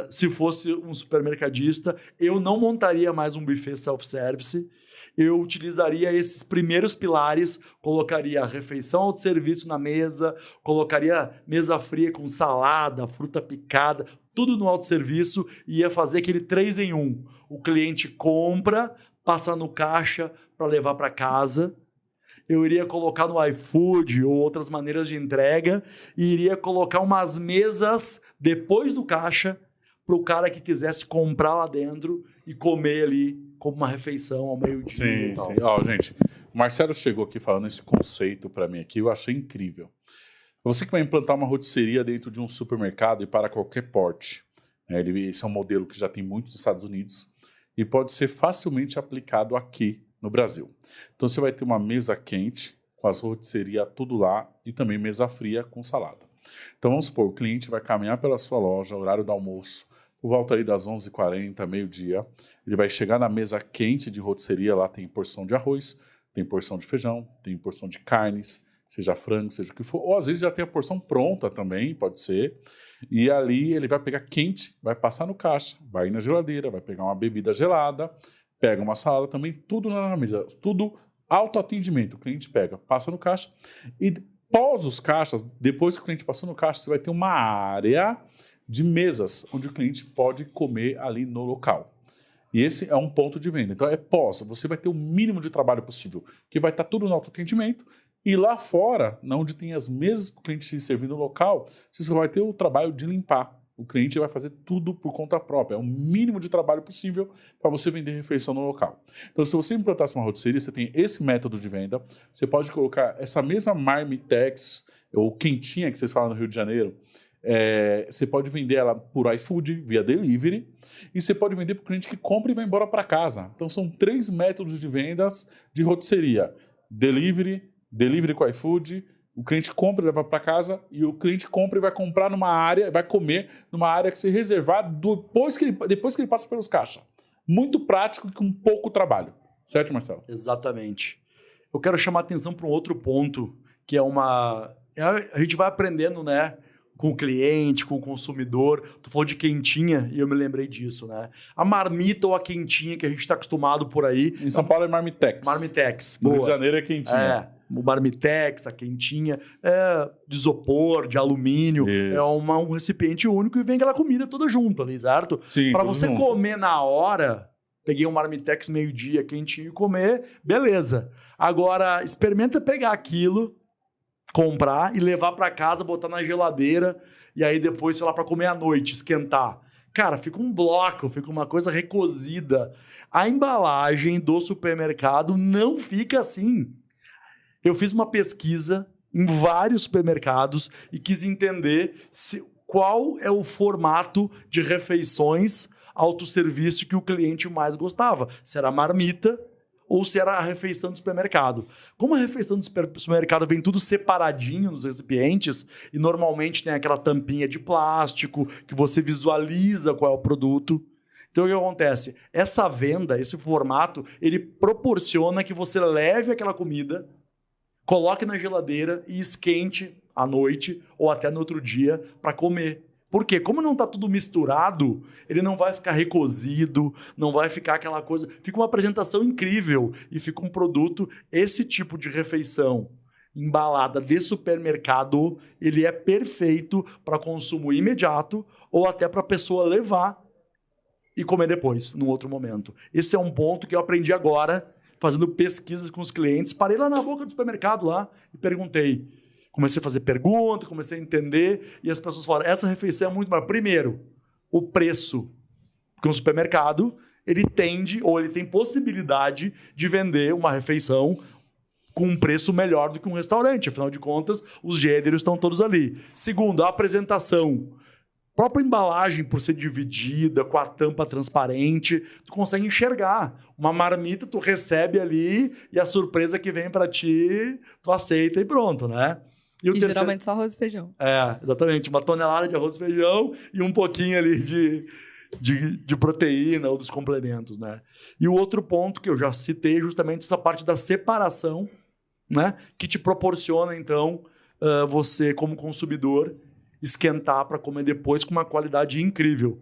se fosse um supermercadista, eu não montaria mais um buffet self-service. Eu utilizaria esses primeiros pilares, colocaria a refeição autosserviço na mesa, colocaria mesa fria com salada, fruta picada, tudo no autosserviço e ia fazer aquele 3 em 1. O cliente compra, passa no caixa para levar para casa. Eu iria colocar no iFood ou outras maneiras de entrega e iria colocar umas mesas depois do caixa para o cara que quisesse comprar lá dentro e comer ali como uma refeição ao meio-dia. Sim, sim. Gente, o Marcelo chegou aqui falando esse conceito para mim aqui, eu achei incrível. Você que vai implantar uma rotisseria dentro de um supermercado e para qualquer porte, né? Esse é um modelo que já tem muito nos Estados Unidos e pode ser facilmente aplicado aqui no Brasil. Então você vai ter uma mesa quente com as rotisserias tudo lá e também mesa fria com salada. Então vamos supor, o cliente vai caminhar pela sua loja, horário do almoço, por volta aí das 11h40, meio-dia, ele vai chegar na mesa quente de rotisseria, lá tem porção de arroz, tem porção de feijão, tem porção de carnes, seja frango, seja o que for, ou às vezes já tem a porção pronta também, pode ser, e ali ele vai pegar quente, vai passar no caixa, vai ir na geladeira, vai pegar uma bebida gelada, pega uma salada também, tudo na mesa, tudo autoatendimento, o cliente pega, passa no caixa, e pós os caixas, depois que o cliente passou no caixa, você vai ter uma área de mesas, onde o cliente pode comer ali no local. E esse é um ponto de venda. Então é pós, você vai ter o mínimo de trabalho possível, que vai estar tudo no autoatendimento, e lá fora, onde tem as mesas para o cliente se servir no local, você só vai ter o trabalho de limpar. O cliente vai fazer tudo por conta própria. É o mínimo de trabalho possível para você vender refeição no local. Então, se você implantasse uma rotisseria, você tem esse método de venda. Você pode colocar essa mesma marmitex, ou quentinha que vocês falam no Rio de Janeiro, você pode vender ela por iFood, via delivery, e você pode vender para o cliente que compra e vai embora para casa. Então, são 3 métodos de vendas de rotisseria. Delivery com iFood, o cliente compra e leva para casa, e o cliente compra e vai comprar numa área, vai comer numa área que se reservar depois que ele passa pelos caixas. Muito prático e com pouco trabalho. Certo, Marcelo? Exatamente. Eu quero chamar a atenção para um outro ponto, que é a gente vai aprendendo, né? Com o cliente, com o consumidor. Tu falou de quentinha e eu me lembrei disso, né? A marmita ou a quentinha que a gente está acostumado por aí. Em São Paulo é marmitex. Marmitex. No Rio de Janeiro é quentinha. O marmitex, a quentinha, de isopor, de alumínio. Isso. É um recipiente único e vem aquela comida toda junto ali, certo? Sim, para tudo você junto. comer na hora, peguei um marmitex meio-dia quentinho e comer, beleza. Agora, experimenta pegar aquilo, comprar e levar para casa, botar na geladeira e aí depois, sei lá, para comer à noite, esquentar. Cara, fica um bloco, fica uma coisa recozida. A embalagem do supermercado não fica assim. Eu fiz uma pesquisa em vários supermercados e quis entender qual é o formato de refeições autosserviço que o cliente mais gostava. Se era marmita ou se era a refeição do supermercado. Como a refeição do supermercado vem tudo separadinho nos recipientes e normalmente tem aquela tampinha de plástico que você visualiza qual é o produto. Então, o que acontece? Essa venda, esse formato, ele proporciona que você leve aquela comida, coloque na geladeira e esquente à noite ou até no outro dia para comer. Por quê? Como não está tudo misturado, ele não vai ficar recozido, não vai ficar aquela coisa... Fica uma apresentação incrível e fica um produto, esse tipo de refeição embalada de supermercado, ele é perfeito para consumo imediato ou até para a pessoa levar e comer depois, num outro momento. Esse é um ponto que eu aprendi agora, fazendo pesquisas com os clientes. Parei lá na boca do supermercado lá e perguntei. Comecei a fazer pergunta, comecei a entender e as pessoas falaram, essa refeição é muito mais. Primeiro, o preço. Porque um supermercado, ele tende ou ele tem possibilidade de vender uma refeição com um preço melhor do que um restaurante. Afinal de contas, os gêneros estão todos ali. Segundo, a apresentação. A própria embalagem, por ser dividida, com a tampa transparente, tu consegue enxergar. Uma marmita, tu recebe ali e a surpresa que vem para ti, tu aceita e pronto, né? E geralmente só arroz e feijão. Exatamente. Uma tonelada de arroz e feijão e um pouquinho ali de proteína ou dos complementos, né? E o outro ponto que eu já citei é justamente essa parte da separação, né? Que te proporciona, então, você, como consumidor, esquentar para comer depois com uma qualidade incrível.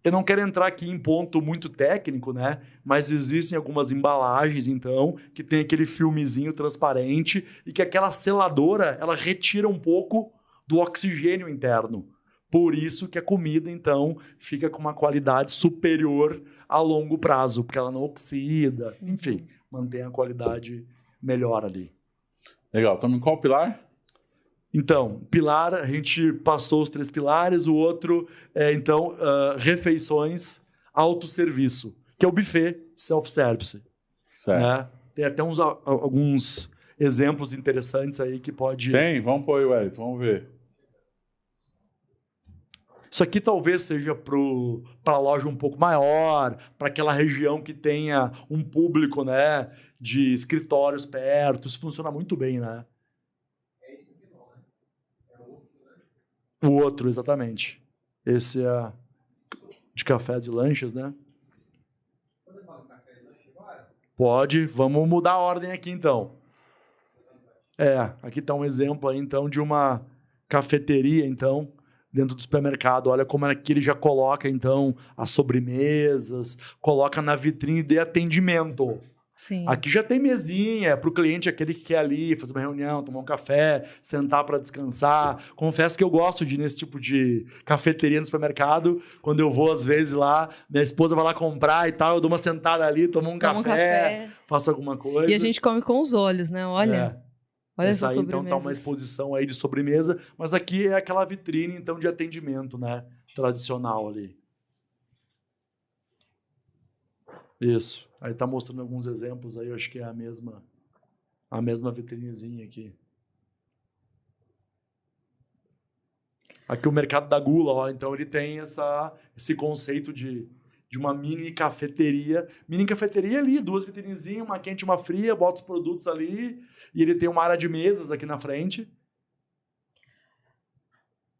Eu não quero entrar aqui em ponto muito técnico, né? Mas existem algumas embalagens, então, que tem aquele filmezinho transparente e que aquela seladora, ela retira um pouco do oxigênio interno. Por isso que a comida, então, fica com uma qualidade superior a longo prazo, porque ela não oxida, enfim, mantém a qualidade melhor ali. Legal. Estamos em qual pilar? Então, pilar, a gente passou os 3 pilares, o outro é, então, refeições, autosserviço, que é o buffet self-service. Certo. Né? Tem até alguns exemplos interessantes aí que pode... Tem? Vamos pôr aí, Wellington, vamos ver. Isso aqui talvez seja para a loja um pouco maior, para aquela região que tenha um público, né, de escritórios perto. Isso funciona muito bem, né? O outro, exatamente. Esse é de cafés e lanches, né? Pode. Vamos mudar a ordem aqui, então. Aqui está um exemplo aí, então, de uma cafeteria, então, dentro do supermercado. Olha como é que ele já coloca, então, as sobremesas, coloca na vitrine de atendimento. Sim. Aqui já tem mesinha para o cliente, aquele que quer ali fazer uma reunião, tomar um café, sentar para descansar. Confesso que eu gosto de ir nesse tipo de cafeteria no supermercado. Quando eu vou, às vezes, lá, minha esposa vai lá comprar e tal, eu dou uma sentada ali, tomo um café, faço alguma coisa. E a gente come com os olhos, né? Olha essa aí, então, tá uma exposição aí de sobremesa, mas aqui é aquela vitrine, então, de atendimento, né? Tradicional ali. Isso. Aí tá mostrando alguns exemplos aí, eu acho que é a mesma vitrinezinha aqui. Aqui o mercado da gula, ó, então ele tem esse conceito de uma mini cafeteria. Mini cafeteria ali, 2 vitrinezinhas, uma quente e uma fria, bota os produtos ali, e ele tem uma área de mesas aqui na frente.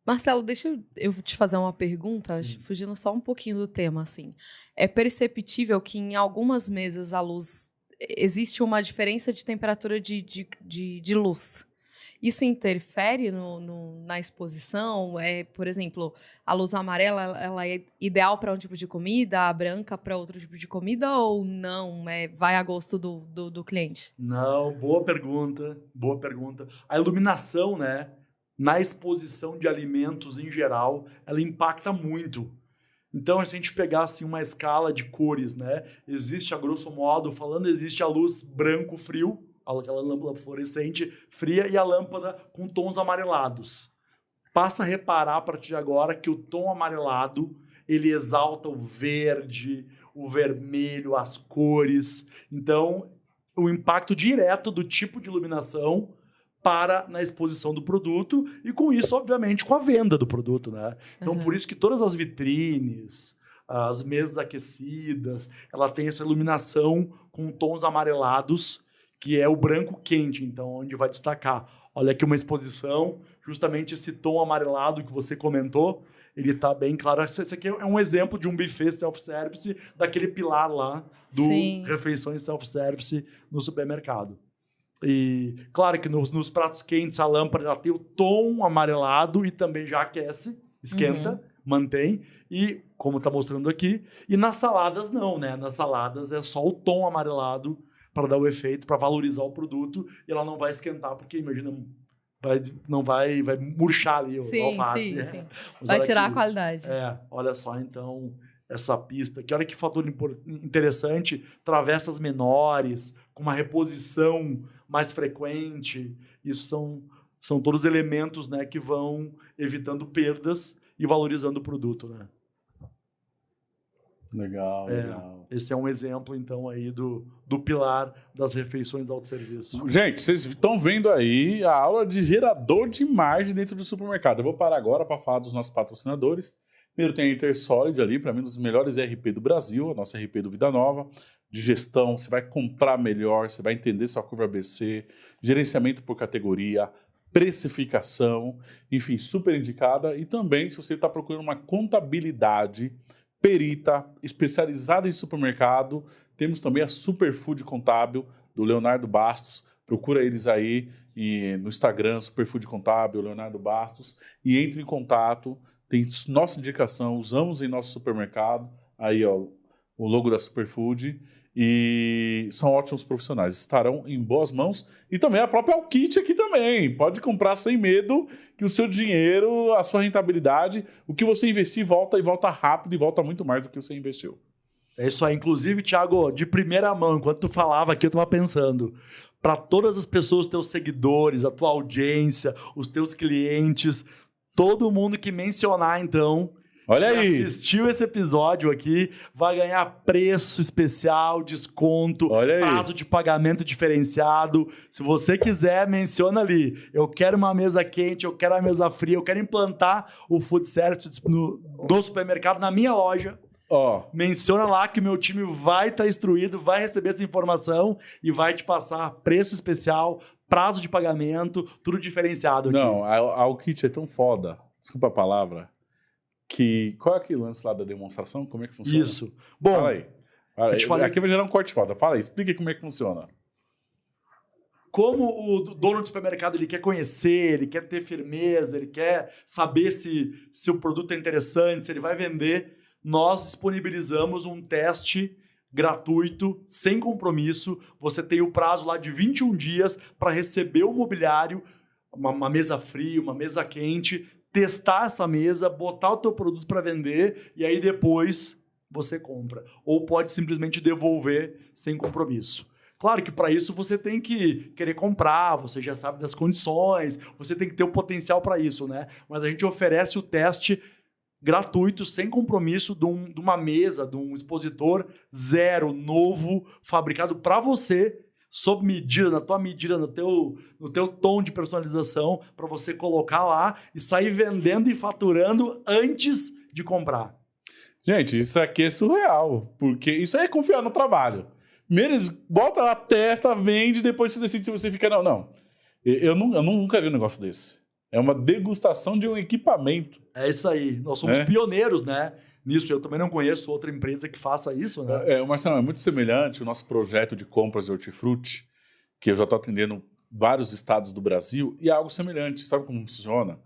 Marcelo, deixa eu te fazer uma pergunta, fugindo só um pouquinho do tema, assim. É perceptível que em algumas mesas a luz existe uma diferença de temperatura de luz. Isso interfere na exposição? Por exemplo, a luz amarela ela é ideal para um tipo de comida, a branca para outro tipo de comida, ou não? Vai a gosto do cliente? Não, boa pergunta, boa pergunta. A iluminação, né? Na exposição de alimentos em geral, ela impacta muito. Então, se a gente pegar assim, uma escala de cores, né? Existe, a grosso modo falando, existe a luz branco-frio, aquela lâmpada fluorescente fria, e a lâmpada com tons amarelados. Passa a reparar a partir de agora que o tom amarelado, ele exalta o verde, o vermelho, as cores. Então, o impacto direto do tipo de iluminação na exposição do produto e, com isso, obviamente, com a venda do produto, né? Então, por isso que todas as vitrines, as mesas aquecidas, ela tem essa iluminação com tons amarelados, que é o branco quente, então, onde vai destacar. Olha aqui uma exposição, justamente esse tom amarelado que você comentou, ele está bem claro. Esse aqui é um exemplo de um buffet self-service, daquele pilar lá do refeições self-service no supermercado. E claro que nos pratos quentes a lâmpada ela tem o tom amarelado e também já aquece, esquenta, mantém. E, como está mostrando aqui, e nas saladas não, né? Nas saladas é só o tom amarelado para dar o efeito, para valorizar o produto, e ela não vai esquentar, porque imagina, vai murchar ali o alface. Sim. Vai tirar a qualidade. Olha só, então, essa pista, que olha que fator interessante, travessas menores, com uma reposição mais frequente, isso são todos elementos, né, que vão evitando perdas e valorizando o produto, né? Legal, legal. Esse é um exemplo, então, aí do pilar das refeições autosserviço. Gente, vocês estão vendo aí a aula de gerador de margem dentro do supermercado. Eu vou parar agora para falar dos nossos patrocinadores. Primeiro tem a Intersolid ali, para mim, um dos melhores ERP do Brasil, a nossa ERP do Vida Nova, de gestão. Você vai comprar melhor, você vai entender sua curva ABC, gerenciamento por categoria, precificação, enfim, super indicada. E também, se você está procurando uma contabilidade perita, especializada em supermercado, temos também a Superfood Contábil, do Leonardo Bastos. Procura eles aí no Instagram, Superfood Contábil, Leonardo Bastos, e entre em contato. Tem nossa indicação, usamos em nosso supermercado, aí ó, o logo da Superfood, e são ótimos profissionais, estarão em boas mãos. E também a própria Alkit aqui também, pode comprar sem medo que o seu dinheiro, a sua rentabilidade, o que você investir volta e volta rápido e volta muito mais do que você investiu. É isso aí. Inclusive, Thiago, de primeira mão, enquanto tu falava aqui, eu estava pensando, para todas as pessoas, teus seguidores, a tua audiência, os teus clientes, todo mundo que mencionar, então, olha aí, assistiu esse episódio aqui, vai ganhar preço especial, desconto, prazo de pagamento diferenciado. Se você quiser, menciona ali. Eu quero uma mesa quente, eu quero uma mesa fria, eu quero implantar o food service do supermercado na minha loja. Menciona lá que o meu time vai estar instruído, vai receber essa informação e vai te passar preço especial, prazo de pagamento, tudo diferenciado aqui. Não, a Alkit é tão foda, desculpa a palavra, que... Qual é aquele lance lá da demonstração? Como é que funciona? Isso. Bom, fala aí. Aqui vai gerar um corte foda. Fala aí, explica como é que funciona. Como o dono do supermercado ele quer conhecer, ele quer ter firmeza, ele quer saber se o produto é interessante, se ele vai vender, nós disponibilizamos um teste gratuito, sem compromisso. Você tem o prazo lá de 21 dias para receber o mobiliário, uma mesa fria, uma mesa quente, testar essa mesa, botar o teu produto para vender e aí depois você compra. Ou pode simplesmente devolver sem compromisso. Claro que para isso você tem que querer comprar, você já sabe das condições, você tem que ter o potencial para isso, né? Mas a gente oferece o teste gratuito, sem compromisso, de uma mesa, de um expositor zero, novo, fabricado para você, sob medida, na tua medida, no teu tom de personalização, para você colocar lá e sair vendendo e faturando antes de comprar. Gente, isso aqui é surreal, porque isso aí é confiar no trabalho. Primeiro eles botam lá, testa, vende, depois você decide se você fica... Não. Eu nunca vi um negócio desse. É uma degustação de um equipamento. É isso aí. Nós somos pioneiros, né? Nisso. Eu também não conheço outra empresa que faça isso, né? Marcelo, é muito semelhante o nosso projeto de compras de hortifruti, que eu já estou atendendo vários estados do Brasil, e é algo semelhante. Sabe como funciona?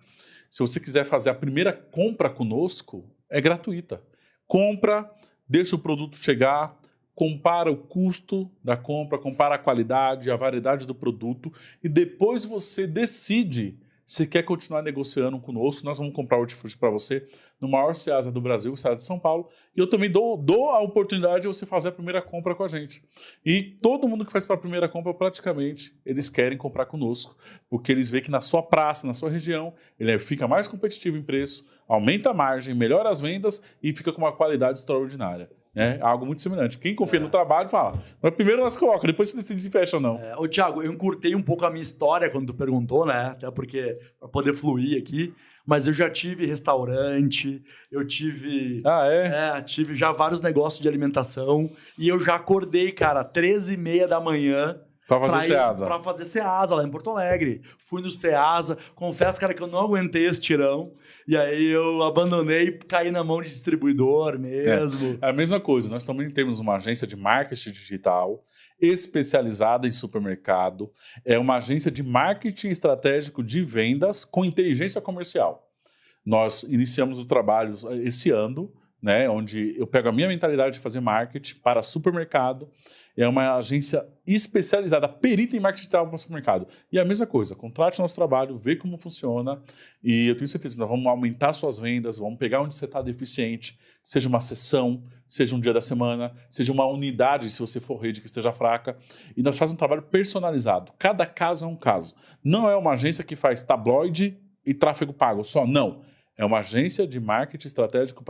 Se você quiser fazer a primeira compra conosco, é gratuita. Compra, deixa o produto chegar, compara o custo da compra, compara a qualidade, a variedade do produto, e depois você decide se quer continuar negociando conosco. Nós vamos comprar hortifruti para você no maior Ceasa do Brasil, o Ceasa de São Paulo, e eu também dou a oportunidade de você fazer a primeira compra com a gente. E todo mundo que faz para a primeira compra, praticamente, eles querem comprar conosco, porque eles veem que na sua praça, na sua região, ele fica mais competitivo em preço, aumenta a margem, melhora as vendas e fica com uma qualidade extraordinária. É algo muito semelhante. Quem confia no trabalho fala, mas primeiro nós colocamos, depois você decide se fecha ou não. Ô, Thiago, eu encurtei um pouco a minha história quando tu perguntou, né? Até porque, para poder fluir aqui, mas eu já tive restaurante, eu tive... tive já vários negócios de alimentação e eu já acordei, cara, 13h30 da manhã Pra fazer Ceasa. Pra fazer Ceasa lá em Porto Alegre. Fui no Ceasa, confesso, cara, que eu não aguentei esse tirão. E aí eu abandonei e caí na mão de distribuidor mesmo. É a mesma coisa. Nós também temos uma agência de marketing digital especializada em supermercado. É uma agência de marketing estratégico de vendas com inteligência comercial. Nós iniciamos o trabalho esse ano, né, onde eu pego a minha mentalidade de fazer marketing para supermercado. É uma agência especializada, perita em marketing digital para o supermercado. E a mesma coisa, contrate nosso trabalho, vê como funciona, e eu tenho certeza que nós vamos aumentar suas vendas, vamos pegar onde você está deficiente, seja uma sessão, seja um dia da semana, seja uma unidade, se você for rede que esteja fraca, e nós fazemos um trabalho personalizado. Cada caso é um caso. Não é uma agência que faz tabloide e tráfego pago só, não. É uma agência de marketing estratégico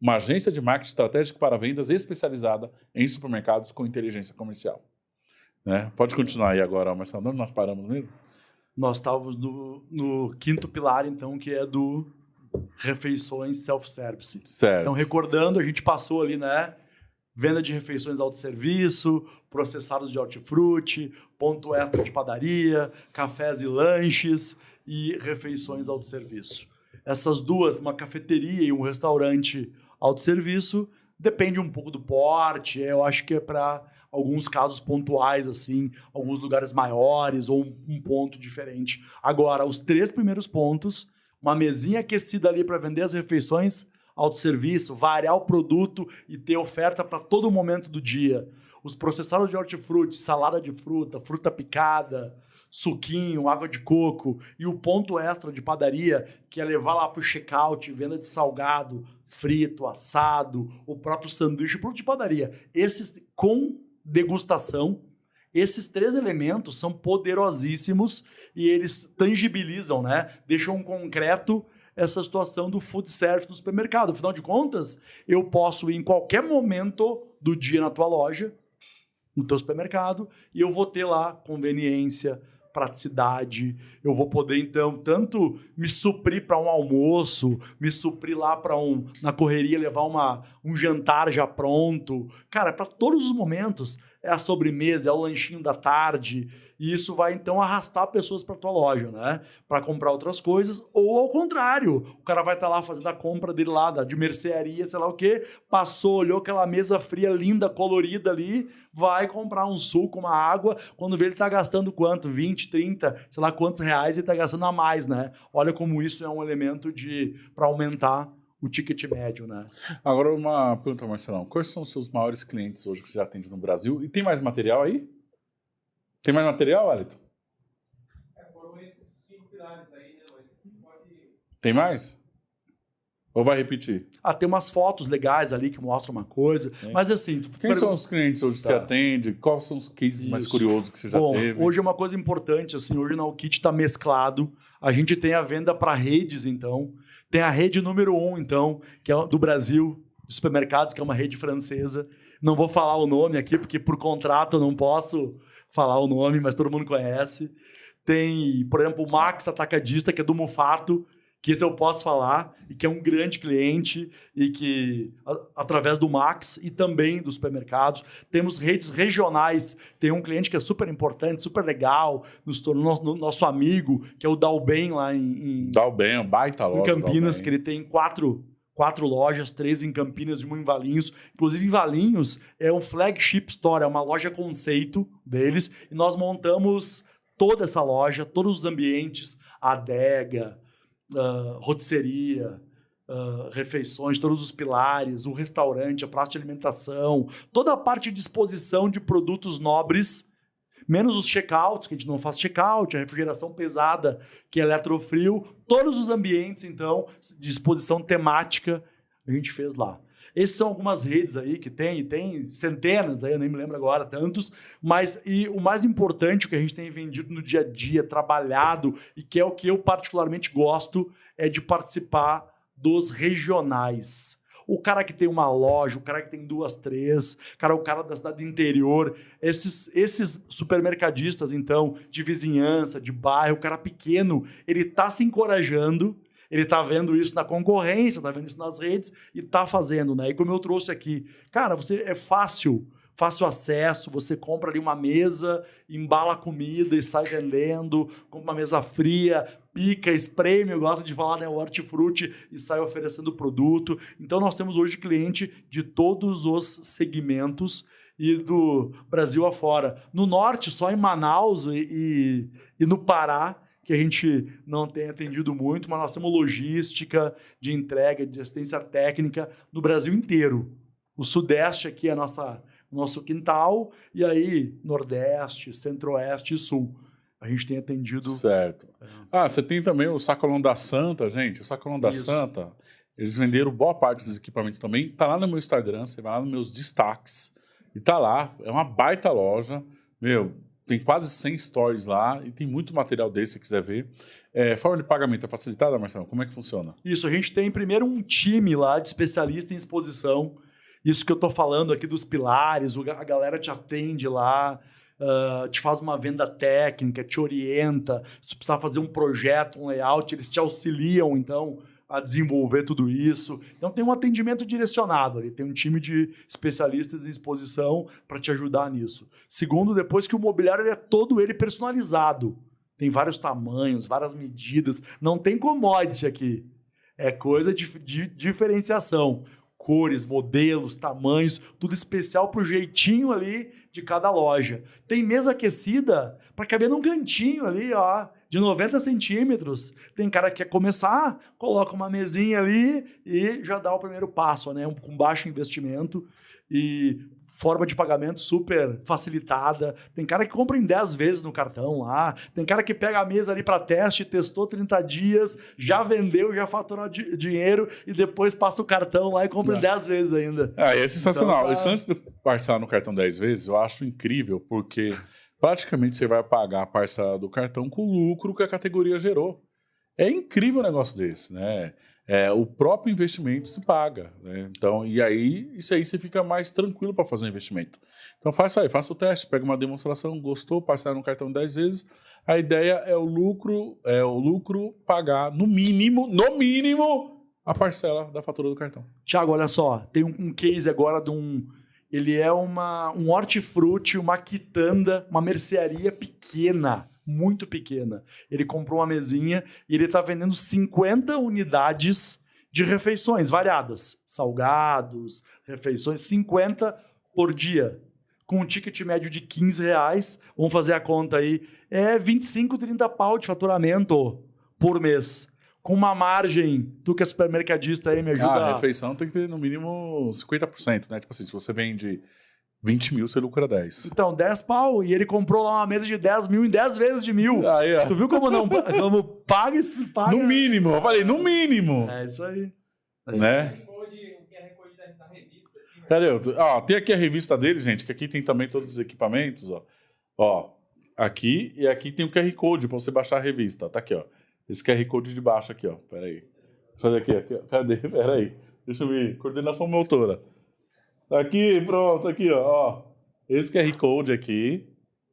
uma agência de marketing estratégico para vendas especializada em supermercados com inteligência comercial. Né? Pode continuar aí agora, Marcelo. Onde nós paramos mesmo? Nós estávamos no quinto pilar, então, que é do refeições self-service. Certo. Então, recordando, a gente passou ali, né? Venda de refeições autosserviço, processados de hortifruti, ponto extra de padaria, cafés e lanches e refeições autosserviço. Essas duas, uma cafeteria e um restaurante autosserviço, depende um pouco do porte, eu acho que é para alguns casos pontuais, assim, alguns lugares maiores ou um ponto diferente. Agora, os 3 primeiros pontos, uma mesinha aquecida ali para vender as refeições, autosserviço, variar o produto e ter oferta para todo momento do dia. Os processados de hortifruti, salada de fruta, fruta picada, suquinho, água de coco e o ponto extra de padaria, que é levar lá para o check-out, venda de salgado, frito, assado, o próprio sanduíche, produto de padaria. Esses com degustação, esses 3 elementos são poderosíssimos e eles tangibilizam, né? Deixam concreto essa situação do food service no supermercado. Afinal de contas, eu posso ir em qualquer momento do dia na tua loja, no teu supermercado, e eu vou ter lá conveniência, praticidade, eu vou poder, então, tanto me suprir para um almoço, me suprir lá para na correria, levar um jantar já pronto. Cara, para todos os momentos, é a sobremesa, é o lanchinho da tarde, e isso vai, então, arrastar pessoas para tua loja, né? Para comprar outras coisas, ou ao contrário, o cara vai estar lá fazendo a compra dele lá, de mercearia, sei lá o quê, passou, olhou aquela mesa fria, linda, colorida ali, vai comprar um suco, uma água, quando vê ele tá gastando quanto? 20, 30, sei lá quantos reais ele tá gastando a mais, né? Olha como isso é um elemento para aumentar o ticket médio, né? Agora, uma pergunta, Marcelão. Quais são os seus maiores clientes hoje que você já atende no Brasil? E tem mais material aí? Tem mais material, Wellington? Foram esses 5 pilares aí, né? Mas pode... Tem mais? Ou vai repetir? Tem umas fotos legais ali que mostram uma coisa, mas assim... Quem são os clientes hoje que você atende? Quais são os cases mais curiosos que você já teve? Hoje é uma coisa importante, assim, hoje na Kit está mesclado, a gente tem a venda para redes, então, tem a rede número 1, então, que é do Brasil, de supermercados, que é uma rede francesa, não vou falar o nome aqui, porque por contrato eu não posso falar o nome, mas todo mundo conhece. Tem, por exemplo, o Max Atacadista, que é do Mufato, que esse eu posso falar, e que é um grande cliente, e que, através do Max e também dos supermercados, temos redes regionais. Tem um cliente que é super importante, super legal, nos tornou nosso amigo, que é o Dalben, lá em Dalben, um baita loja. Em Campinas, que ele tem 4 lojas, 3 em Campinas e 1 em Valinhos. Inclusive, em Valinhos é um flagship store, é uma loja conceito deles, e nós montamos toda essa loja, todos os ambientes, a adega, rotisseria, refeições, todos os pilares, o restaurante, a praça de alimentação, toda a parte de exposição de produtos nobres, menos os checkouts, que a gente não faz checkout, a refrigeração pesada, que é eletrofrio, todos os ambientes, então, de exposição temática, a gente fez lá. Essas são algumas redes aí que tem centenas, aí eu nem me lembro agora, tantos, mas e o mais importante, o que a gente tem vendido no dia a dia, trabalhado, e que é o que eu particularmente gosto, é de participar dos regionais. O cara que tem uma loja, o cara que tem 2, 3, o cara da cidade interior, esses supermercadistas, então, de vizinhança, de bairro, o cara pequeno, ele está se encorajando, ele está vendo isso na concorrência, está vendo isso nas redes e está fazendo, né? E como eu trouxe aqui, cara, é fácil acesso, você compra ali uma mesa, embala a comida e sai vendendo, compra uma mesa fria, pica, espreme, eu gosto de falar, né, o hortifruti, e sai oferecendo o produto. Então nós temos hoje cliente de todos os segmentos e do Brasil afora. No norte, só em Manaus e no Pará, que a gente não tem atendido muito, mas nós temos logística de entrega, de assistência técnica no Brasil inteiro. O Sudeste aqui é nosso quintal, e aí Nordeste, Centro-Oeste e Sul. A gente tem atendido... Certo. Você tem também o Sacolão da Santa, gente. O Sacolão da Santa, eles venderam boa parte dos equipamentos também. Tá lá no meu Instagram, você vai lá nos meus destaques. E tá lá, é uma baita loja. Tem quase 100 stories lá e tem muito material desse, se quiser ver. Forma de pagamento é facilitada, Marcelo? Como é que funciona? Isso, a gente tem primeiro um time lá de especialista em exposição. Isso que eu tô falando aqui dos pilares, a galera te atende lá, te faz uma venda técnica, te orienta. Se tu precisar fazer um projeto, um layout, eles te auxiliam, então, a desenvolver tudo isso. Então, tem um atendimento direcionado ali, tem um time de especialistas em exposição para te ajudar nisso. Segundo, depois que o mobiliário ele é todo ele personalizado. Tem vários tamanhos, várias medidas. Não tem commodity aqui. É coisa de diferenciação. Cores, modelos, tamanhos, tudo especial pro jeitinho ali de cada loja. Tem mesa aquecida para caber num cantinho ali, ó, de 90 centímetros. Tem cara que quer começar, coloca uma mesinha ali e já dá o primeiro passo, né? Com baixo investimento e forma de pagamento super facilitada. Tem cara que compra em 10 vezes no cartão lá. Tem cara que pega a mesa ali para teste, testou 30 dias, já vendeu, já faturou dinheiro e depois passa o cartão lá e compra em 10 vezes ainda. É sensacional. Então, esse lance de parcelar no cartão 10 vezes, eu acho incrível, porque praticamente você vai pagar a parcela do cartão com o lucro que a categoria gerou. É incrível um negócio desse, né? O próprio investimento se paga, né? Então, e aí, isso aí você fica mais tranquilo para fazer o investimento. Então, faça o teste, pega uma demonstração, gostou, parcela no cartão 10 vezes. A ideia é o lucro pagar no mínimo, a parcela da fatura do cartão. Thiago, olha só, tem um case agora de ele é um hortifruti, uma quitanda, uma mercearia pequena, muito pequena. Ele comprou uma mesinha e ele está vendendo 50 unidades de refeições variadas. Salgados, refeições, 50 por dia. Com um ticket médio de R$15, vamos fazer a conta aí, 25, 30 pau de faturamento por mês. Com uma margem, tu que é supermercadista aí, me ajuda. A refeição tem que ter no mínimo 50%, né? Tipo assim, se você vende 20 mil, você lucra 10. Então, 10 pau. E ele comprou lá uma mesa de 10 mil em 10 vezes de 1.000. Aí, ó. Tu viu como paga isso? Paga... No mínimo, eu falei, no mínimo. É isso aí. Né? Cadê? Tem aqui a revista dele, gente, que aqui tem também todos os equipamentos, ó. Aqui e aqui tem o QR Code para você baixar a revista. Tá aqui, ó. Esse QR Code de baixo aqui, ó. Pera aí. Deixa eu ver aqui, ó. Cadê? Pera aí. Deixa eu ver. Coordenação motora. Tá aqui, pronto. Aqui, ó. Esse QR Code aqui.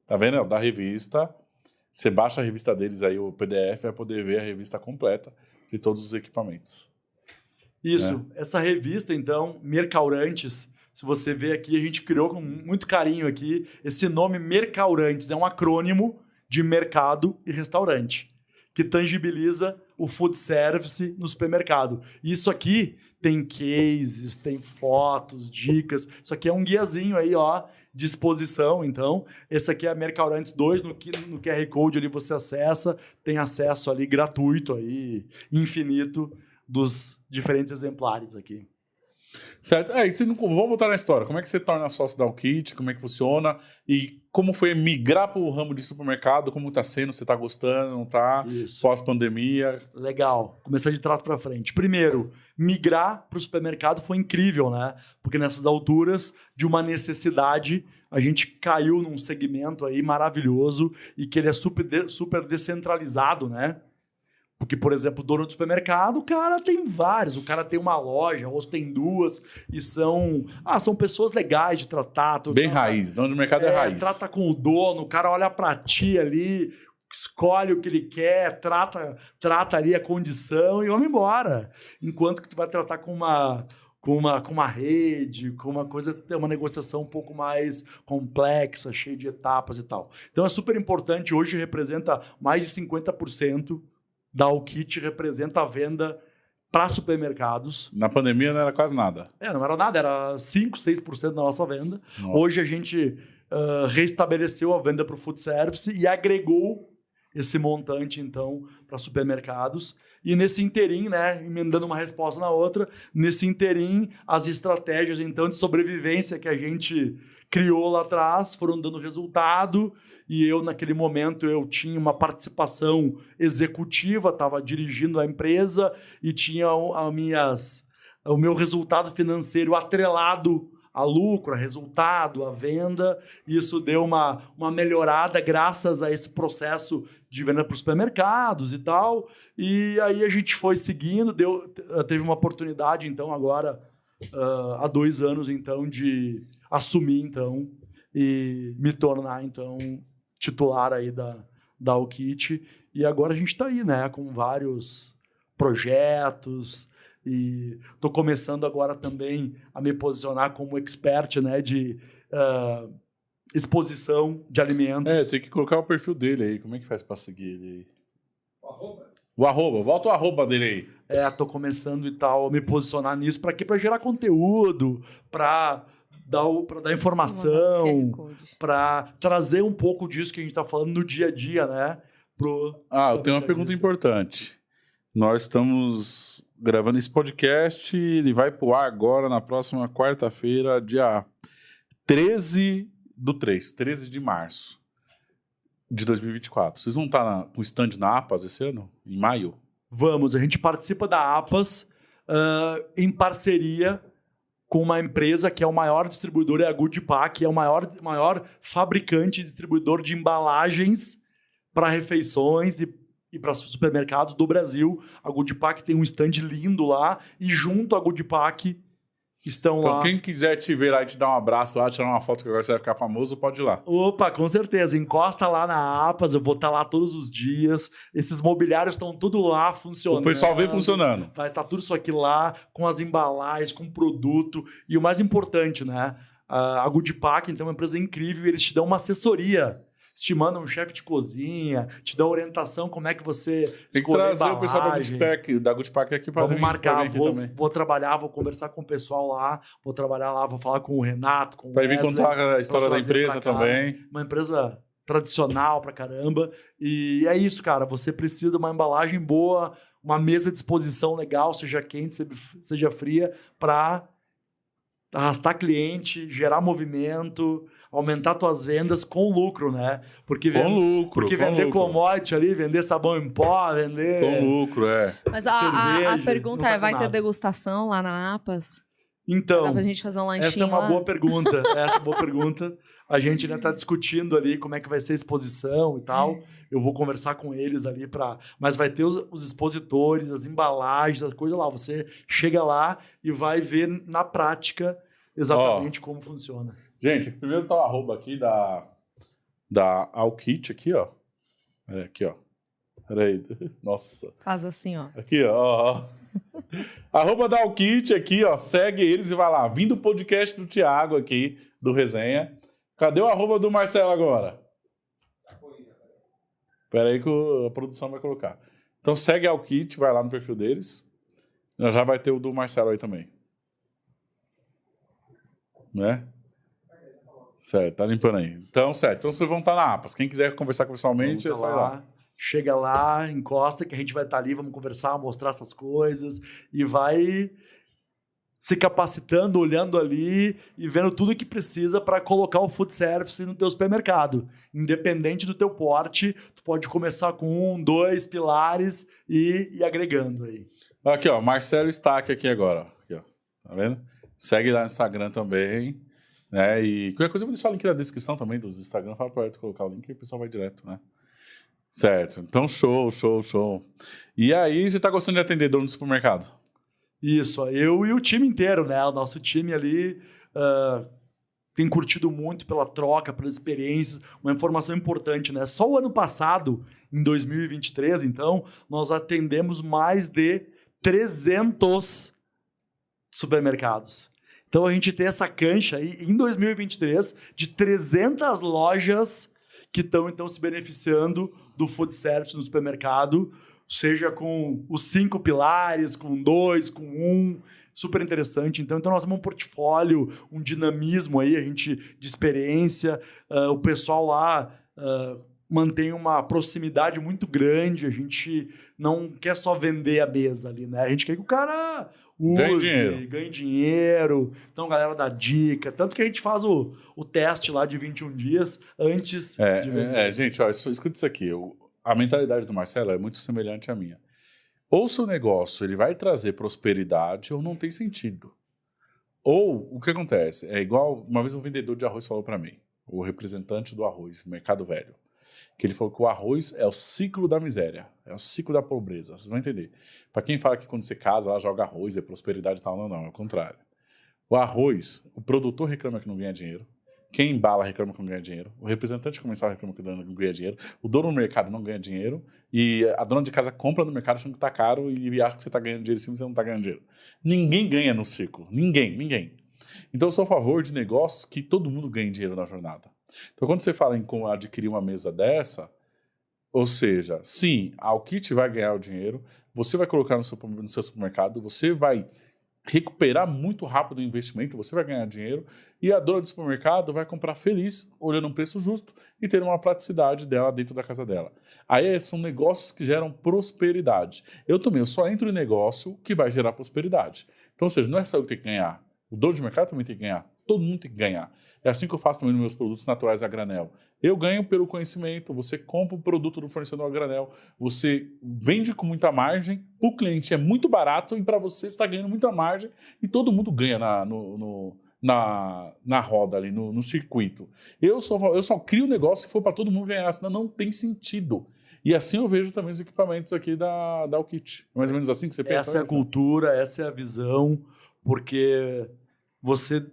Tá vendo? Da revista. Você baixa a revista deles aí, o PDF, vai poder ver a revista completa de todos os equipamentos. Isso. Essa revista, então, Mercaurantes, se você ver aqui, a gente criou com muito carinho aqui esse nome Mercaurantes. É um acrônimo de mercado e restaurante, que tangibiliza o food service no supermercado. Isso aqui tem cases, tem fotos, dicas. Isso aqui é um guiazinho aí, ó, de exposição. Então, esse aqui é a Mercaurantes 2, no QR Code ali você acessa, tem acesso ali gratuito aí, infinito, dos diferentes exemplares aqui. Certo. Vamos voltar na história. Como é que você torna sócio da Allkit? Como é que funciona? E como foi migrar para o ramo de supermercado? Como está sendo? Você está gostando? Não está? Pós-pandemia? Legal. Começar de trás para frente. Primeiro, migrar para o supermercado foi incrível, né? Porque nessas alturas de uma necessidade, a gente caiu num segmento aí maravilhoso e que ele é super descentralizado, né? Porque, por exemplo, o dono do supermercado, o cara tem vários. O cara tem uma loja, ou tem duas, e são pessoas legais de tratar. Bem raiz, dono do mercado é raiz. Trata com o dono, o cara olha pra ti ali, escolhe o que ele quer, trata ali a condição e vamos embora. Enquanto que tu vai tratar com uma rede, com uma coisa, tem uma negociação um pouco mais complexa, cheia de etapas e tal. Então é super importante, hoje representa mais de 50% da Allkit, representa a venda para supermercados. Na pandemia não era quase nada. Não era nada, era 5%, 6% da nossa venda. Nossa. Hoje a gente restabeleceu a venda para o food service e agregou esse montante, então, para supermercados. E nesse interim, né, emendando uma resposta na outra, nesse interim, as estratégias, então, de sobrevivência que a gente criou lá atrás foram dando resultado, e eu, naquele momento, eu tinha uma participação executiva, estava dirigindo a empresa e tinha o meu resultado financeiro atrelado a lucro, a resultado, a venda. Isso deu uma melhorada graças a esse processo de venda para os supermercados e tal. E aí a gente foi seguindo, teve uma oportunidade, então, agora, há 2 anos, então, de assumir, então, e me tornar, então, titular aí da Alkit. E agora a gente está aí, né, com vários projetos, e estou começando agora também a me posicionar como expert, né, de exposição de alimentos. Tem que colocar o perfil dele aí. Como é que faz para seguir ele aí? Arroba. O arroba. Volta o arroba dele aí. Estou começando e tal, a me posicionar nisso. Para quê? Para gerar conteúdo, para dar informação, para trazer um pouco disso que a gente está falando no dia a dia, né? Eu tenho uma pergunta importante. Nós estamos gravando esse podcast, ele vai pro ar agora na próxima quarta-feira, dia 13 de março de 2024. Vocês vão estar com o stand na APAS esse ano, em maio? Vamos, a gente participa da APAS em parceria com uma empresa que é o maior distribuidor, é a Goodpack, que é o maior fabricante e distribuidor de embalagens para refeições e para supermercados do Brasil. A Goodpack tem um stand lindo lá, e junto à Goodpack estão então, lá. Quem quiser te ver lá e te dar um abraço lá, tirar uma foto que agora você vai ficar famoso, pode ir lá. Opa, com certeza. Encosta lá na APAS, eu vou estar lá todos os dias. Esses mobiliários estão tudo lá funcionando. O pessoal vê funcionando. Vai estar tudo isso aqui lá, com as embalagens, com produto. E o mais importante, né? A Goodpack, então, é uma empresa incrível, e eles te dão uma assessoria. Te mandam um chefe de cozinha, te dão orientação como é que você tem que trazer o pessoal da Goodpack aqui para vamos marcar, vou trabalhar, vou conversar com o pessoal lá, vou trabalhar lá, vou falar com o Renato, com o Wesley. Vai vir contar a história da empresa também. Uma empresa tradicional pra caramba. E é isso, cara, você precisa de uma embalagem boa, uma mesa de exposição legal, seja quente, seja fria, para arrastar cliente, gerar movimento, aumentar tuas vendas com lucro, né? Porque vender commodity ali, vender sabão em pó, vender... Com lucro, Mas a pergunta é, vai ter degustação lá na APAS? Então, dá pra gente fazer um lanchinho essa é uma boa pergunta. A gente ainda está discutindo ali como é que vai ser a exposição e tal. Eu vou conversar com eles ali mas vai ter os expositores, as embalagens, as coisas lá. Você chega lá e vai ver na prática exatamente como funciona. Gente, primeiro tá o arroba aqui da Alkit aqui, ó. Aqui, ó. Peraí. Nossa. Faz assim, ó. Aqui, ó. Arroba da Alkit aqui, ó. Segue eles e vai lá. Vindo o podcast do Thiago aqui, do Resenha. Cadê o arroba do Marcelo agora? Peraí que a produção vai colocar. Então segue a Alkit, vai lá no perfil deles. Já vai ter o do Marcelo aí também. Né? Certo, tá limpando aí. Então, certo. Então, vocês vão estar na APAS. Quem quiser conversar pessoalmente, é só ir lá. Chega lá, encosta, que a gente vai estar ali, vamos conversar, mostrar essas coisas, e vai se capacitando, olhando ali e vendo tudo que precisa para colocar o food service no teu supermercado. Independente do teu porte, tu pode começar com 1, 2 pilares e ir agregando aí. Aqui, ó, Marcelo Stack aqui agora. Aqui, ó. Tá vendo? Segue lá no Instagram também. Né? E qualquer coisa eu vou deixar o link na descrição também dos Instagram, fala para colocar o link e o pessoal vai direto, né? Certo, então show. E aí, você tá gostando de atender dono do supermercado? Isso, eu e o time inteiro, né? O nosso time ali tem curtido muito pela troca, pelas experiências. Uma informação importante, né? Só o ano passado, em 2023, então, nós atendemos mais de 300 supermercados. Então, a gente tem essa cancha aí, em 2023, de 300 lojas que estão, então, se beneficiando do food service no supermercado, seja com os 5 pilares, com 2, com 1, super interessante. Então nós temos um portfólio, um dinamismo aí, a gente de experiência, o pessoal lá mantém uma proximidade muito grande, a gente não quer só vender a mesa ali, né? A gente quer que o cara use, ganhe dinheiro. Então, galera dá dica. Tanto que a gente faz o teste lá de 21 dias antes de vender. Gente, ó, escuta isso aqui. A mentalidade do Marcelo é muito semelhante à minha. Ou seu negócio ele vai trazer prosperidade ou não tem sentido. Ou o que acontece? É igual, uma vez um vendedor de arroz falou para mim, o representante do arroz, Mercado Velho, que ele falou que o arroz é o ciclo da miséria, é o ciclo da pobreza. Vocês vão entender. Para quem fala que quando você casa, ela joga arroz, é prosperidade e tal, não, é o contrário. O arroz, o produtor reclama que não ganha dinheiro, quem embala reclama que não ganha dinheiro, o representante comercial reclama que não ganha dinheiro, o dono do mercado não ganha dinheiro, e a dona de casa compra no mercado achando que tá caro e acha que você tá ganhando dinheiro sim, você não tá ganhando dinheiro. Ninguém ganha no ciclo. Ninguém. Então eu sou a favor de negócios que todo mundo ganhe dinheiro na jornada. Então quando você fala em adquirir uma mesa dessa, ou seja, sim, a Alkit vai ganhar o dinheiro, você vai colocar no seu supermercado, você vai recuperar muito rápido o investimento, você vai ganhar dinheiro e a dona do supermercado vai comprar feliz, olhando um preço justo e ter uma praticidade dela dentro da casa dela. Aí são negócios que geram prosperidade. Eu só entro em negócio que vai gerar prosperidade. Então, ou seja, não é só eu que tenho que ganhar. O dono de mercado também tem que ganhar. Todo mundo tem que ganhar. É assim que eu faço também nos meus produtos naturais a granel. Eu ganho pelo conhecimento, você compra o produto do fornecedor a granel, você vende com muita margem, o cliente é muito barato e para você está ganhando muita margem e todo mundo ganha na roda ali, no circuito. Eu só crio o negócio se for para todo mundo ganhar, senão não tem sentido. E assim eu vejo também os equipamentos aqui da Alkit. É mais ou menos assim que você pensa? Essa é a cultura, essa é a visão, porque você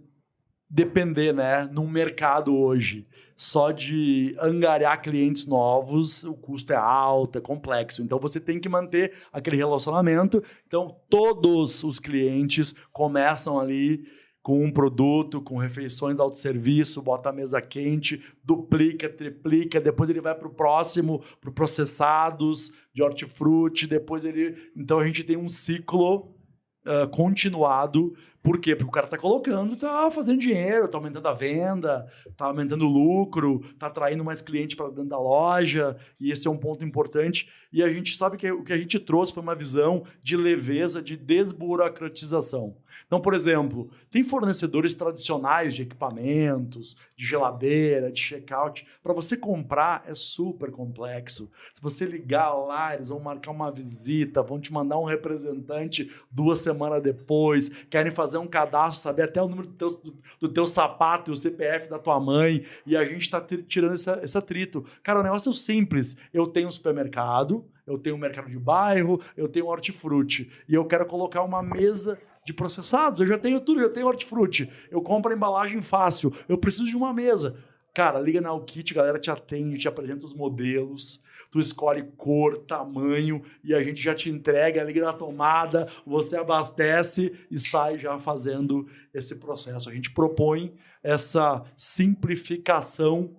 depender, né, num mercado hoje só de angariar clientes novos, o custo é alto, é complexo. Então você tem que manter aquele relacionamento. Então todos os clientes começam ali com um produto, com refeições de autosserviço, bota a mesa quente, duplica, triplica, depois ele vai para o próximo, para processados de hortifruti, depois ele... Então a gente tem um ciclo continuado. Por quê? Porque o cara está colocando, está fazendo dinheiro, está aumentando a venda, está aumentando o lucro, está atraindo mais cliente para dentro da loja, e esse é um ponto importante. E a gente sabe que o que a gente trouxe foi uma visão de leveza, de desburocratização. Então, por exemplo, tem fornecedores tradicionais de equipamentos, de geladeira, de checkout. Para você comprar é super complexo. Se você ligar lá, eles vão marcar uma visita, vão te mandar um representante 2 semanas depois, querem fazer um cadastro, saber até o número do teu sapato e o CPF da tua mãe, e a gente está tirando esse atrito. Cara, o negócio é simples. Eu tenho um supermercado, eu tenho um mercado de bairro, eu tenho um hortifruti, e eu quero colocar uma mesa de processados, eu já tenho tudo, eu tenho hortifruti, eu compro a embalagem fácil, eu preciso de uma mesa. Cara, liga na Alkit, a galera te atende, te apresenta os modelos, tu escolhe cor, tamanho, e a gente já te entrega, liga na tomada, você abastece e sai já fazendo esse processo. A gente propõe essa simplificação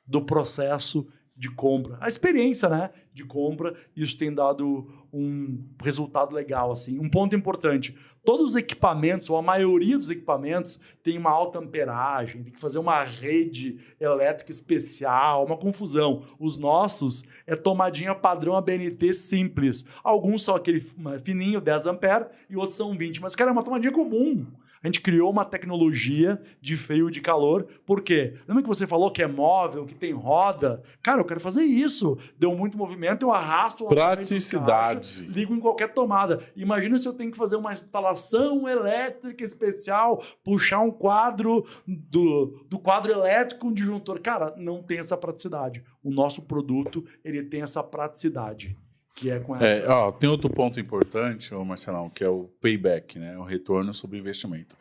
do processo de compra. A experiência, né, de compra, isso tem dado um resultado legal, assim. Um ponto importante, todos os equipamentos, ou a maioria dos equipamentos, tem uma alta amperagem, tem que fazer uma rede elétrica especial, uma confusão. Os nossos é tomadinha padrão ABNT simples. Alguns são aquele fininho, 10 amperes, e outros são 20. Mas, cara, é uma tomadinha comum. A gente criou uma tecnologia de frio e de calor. Por quê? Lembra que você falou que é móvel, que tem roda? Cara, eu quero fazer isso. Deu muito movimento, eu arrasto... Praticidade. Caixa, ligo em qualquer tomada. Imagina se eu tenho que fazer uma instalação elétrica especial, puxar um quadro do quadro elétrico com um disjuntor. Cara, não tem essa praticidade. O nosso produto, ele tem essa praticidade. Que é com essa... tem outro ponto importante, Marcelão, que é o payback, né? O retorno sobre o investimento.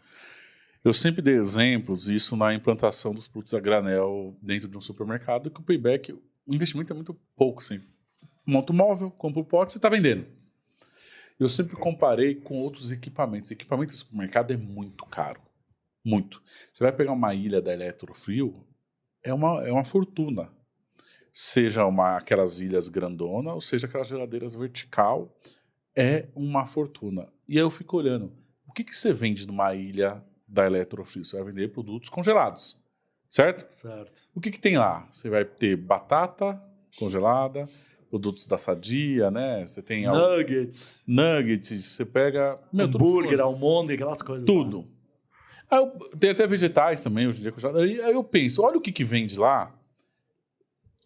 Eu sempre dei exemplos, isso na implantação dos produtos a granel dentro de um supermercado, que o payback, o investimento é muito pouco, assim. Monta o móvel, compra o pote, você está vendendo. Eu sempre comparei com outros equipamentos. Equipamento de supermercado é muito caro. Muito. Você vai pegar uma ilha da Eletrofrio, é uma fortuna. Seja aquelas ilhas grandona, ou seja aquelas geladeiras vertical, é uma fortuna. E aí eu fico olhando, o que você vende numa ilha da Eletrofrio? Você vai vender produtos congelados, certo? Certo. O que tem lá? Você vai ter batata, congelada, produtos da Sadia, né? Você tem Nuggets, você pega... hambúrguer, almôndega, aquelas coisas. Tudo. Tem até vegetais também, hoje em dia. Aí eu penso, olha o que vende lá,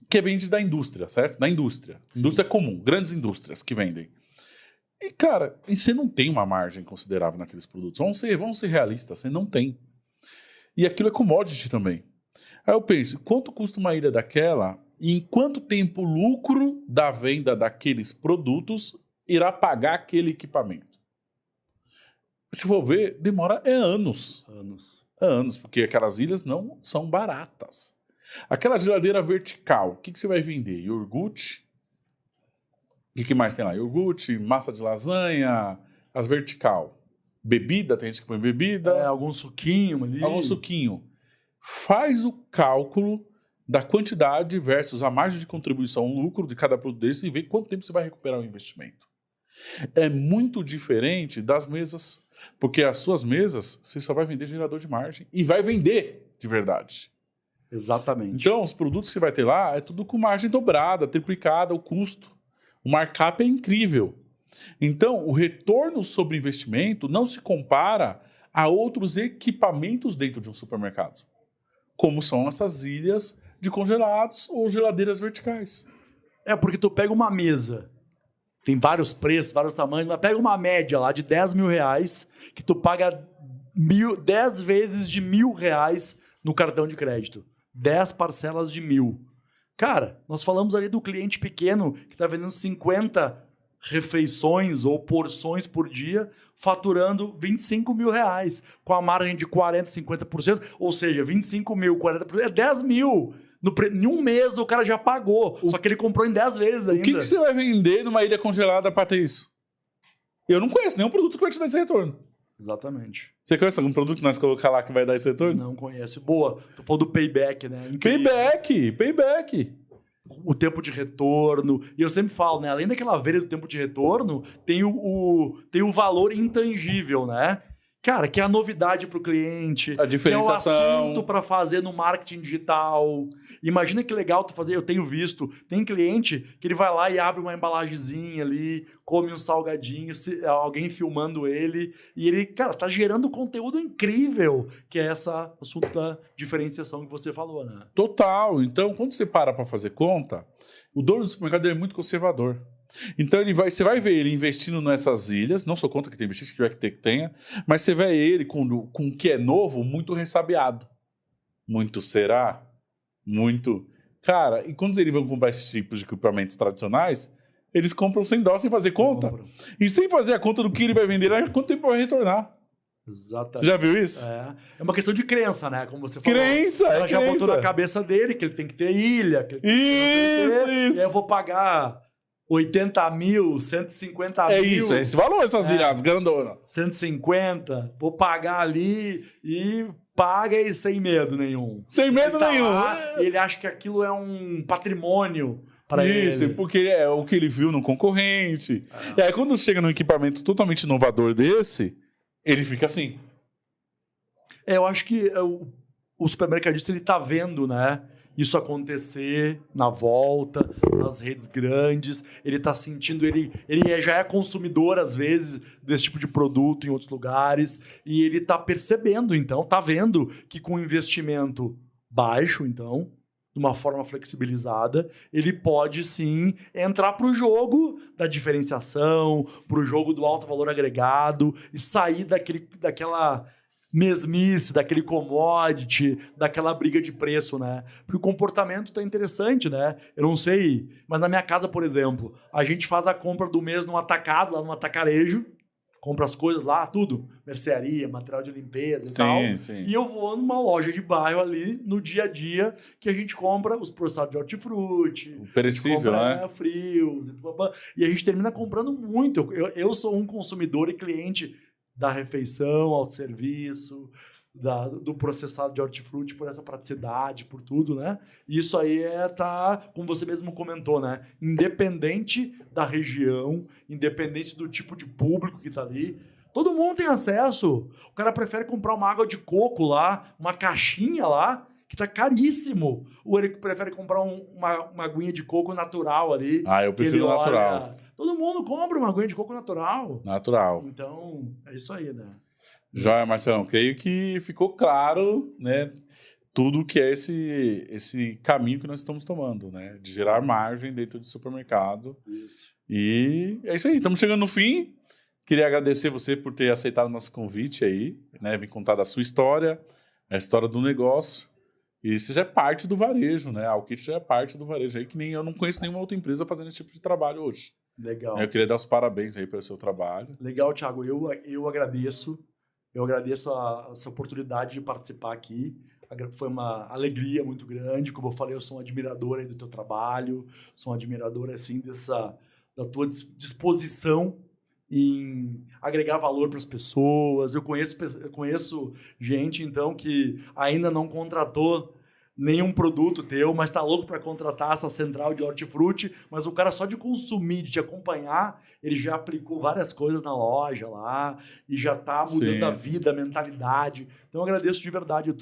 que vende da indústria, certo? Da indústria. Sim. Indústria comum, grandes indústrias que vendem. E, cara, você não tem uma margem considerável naqueles produtos. Vamos ser realistas, você não tem. E aquilo é commodity também. Aí eu penso, quanto custa uma ilha daquela e em quanto tempo o lucro da venda daqueles produtos irá pagar aquele equipamento? Se for ver, demora anos. Anos, porque aquelas ilhas não são baratas. Aquela geladeira vertical, o que você vai vender? Iogurte? O que mais tem lá? Iogurte, massa de lasanha, as vertical. Bebida, tem gente que põe bebida. Algum suquinho ali. Algum suquinho. Faz o cálculo da quantidade versus a margem de contribuição, o lucro de cada produto desse e vê quanto tempo você vai recuperar o investimento. É muito diferente das mesas, porque as suas mesas, você só vai vender gerador de margem e vai vender de verdade. Exatamente. Então, os produtos que você vai ter lá é tudo com margem dobrada, triplicada, o custo. O markup é incrível. Então, o retorno sobre investimento não se compara a outros equipamentos dentro de um supermercado, como são essas ilhas de congelados ou geladeiras verticais. Porque tu pega uma mesa, tem vários preços, vários tamanhos, mas pega uma média lá de 10 mil reais, que tu paga 10 vezes de R$1.000 no cartão de crédito. 10 parcelas de 1.000. Cara, nós falamos ali do cliente pequeno que está vendendo 50 refeições ou porções por dia, faturando 25 mil reais, com a margem de 40%, 50%, ou seja, 25 mil, 40%, é 10 mil. Em um mês o cara já pagou, só que ele comprou em 10 vezes ainda. O que você vai vender numa ilha congelada para ter isso? Eu não conheço nenhum produto que vai te dar esse retorno. Exatamente. Você conhece algum produto que nós colocar lá que vai dar esse retorno? Não conheço. Boa. Tu falou do payback, né? Payback. O tempo de retorno. E eu sempre falo, né? Além daquela veia do tempo de retorno, tem o valor intangível, né? Cara, que é a novidade para o cliente. A diferenciação. Que é o assunto para fazer no marketing digital. Imagina que legal tu fazer. Eu tenho visto. Tem cliente que ele vai lá e abre uma embalagenzinha ali, come um salgadinho, alguém filmando ele. E ele, cara, tá gerando conteúdo incrível. Que é essa assunto da diferenciação que você falou, né? Total. Então, quando você para fazer conta, o dono do supermercado é muito conservador. Então você vai ver ele investindo nessas ilhas, não sou contra que tem investir, se tiver que tenha, mas você vê ele com o que é novo, muito ressabiado. Muito será? Muito. Cara, e quando eles vão comprar esses tipos de equipamentos tradicionais, eles compram sem dó, sem fazer conta. E sem fazer a conta do que ele vai vender, quanto tempo vai retornar. Exatamente. Já viu isso? É uma questão de crença, né? Como você falou. Ela já botou na cabeça dele que ele tem que ter ilha. Que isso. E aí eu vou pagar 80 mil, 150 mil. É isso, é esse valor, essas ilhas grandonas. 150, vou pagar ali e paga e sem medo nenhum. Sem medo nenhum. Ele acha que aquilo é um patrimônio para ele. Isso, porque é o que ele viu no concorrente. E aí quando chega num equipamento totalmente inovador desse, ele fica assim. Eu acho que o supermercadista, ele tá vendo, né? Isso acontecer na volta, nas redes grandes, ele está sentindo, ele já é consumidor, às vezes, desse tipo de produto em outros lugares, e ele está percebendo, então, está vendo que com investimento baixo, então, de uma forma flexibilizada, ele pode, sim, entrar para o jogo da diferenciação, para o jogo do alto valor agregado, e sair daquela mesmice, daquele commodity, daquela briga de preço, né? Porque o comportamento tá interessante, né? Eu não sei, mas na minha casa, por exemplo, a gente faz a compra do mês num atacado, lá no atacarejo, compra as coisas lá, tudo, mercearia, material de limpeza e tal. Sim. E eu vou numa loja de bairro ali, no dia a dia, que a gente compra os processados de hortifruti, o perecível, né? Frios, e a gente termina comprando muito. Eu sou um consumidor e cliente da refeição, autosserviço, do processado de hortifruti, por essa praticidade, por tudo, né? Isso aí como você mesmo comentou, né? Independente da região, independente do tipo de público que tá ali, todo mundo tem acesso. O cara prefere comprar uma água de coco lá, uma caixinha lá, que tá caríssimo. Ou ele prefere comprar uma aguinha de coco natural ali. Ah, eu prefiro natural. Todo mundo compra uma aguinha de coco natural. Natural. Então, é isso aí, né? Joia, Marcelão. Creio que ficou claro, né? Tudo que é esse caminho que nós estamos tomando, né? De gerar margem dentro do supermercado. Isso. E é isso aí. Estamos chegando no fim. Queria agradecer você por ter aceitado o nosso convite aí, né? Vir contar da sua história, a história do negócio. E isso já é parte do varejo, né? A Alkit já é parte do varejo aí, que nem eu não conheço nenhuma outra empresa fazendo esse tipo de trabalho hoje. Legal. Eu queria dar os parabéns aí pelo seu trabalho. Legal, Thiago. Eu agradeço. Eu agradeço essa oportunidade de participar aqui. Foi uma alegria muito grande. Como eu falei, eu sou um admirador aí do teu trabalho. Sou um admirador, assim, da tua disposição em agregar valor para as pessoas. Eu conheço gente, então, que ainda não contratou nenhum produto teu, mas está louco para contratar essa central de hortifruti, mas o cara só de consumir, de te acompanhar, ele já aplicou várias coisas na loja lá e já está mudando a vida, a mentalidade. Então, eu agradeço de verdade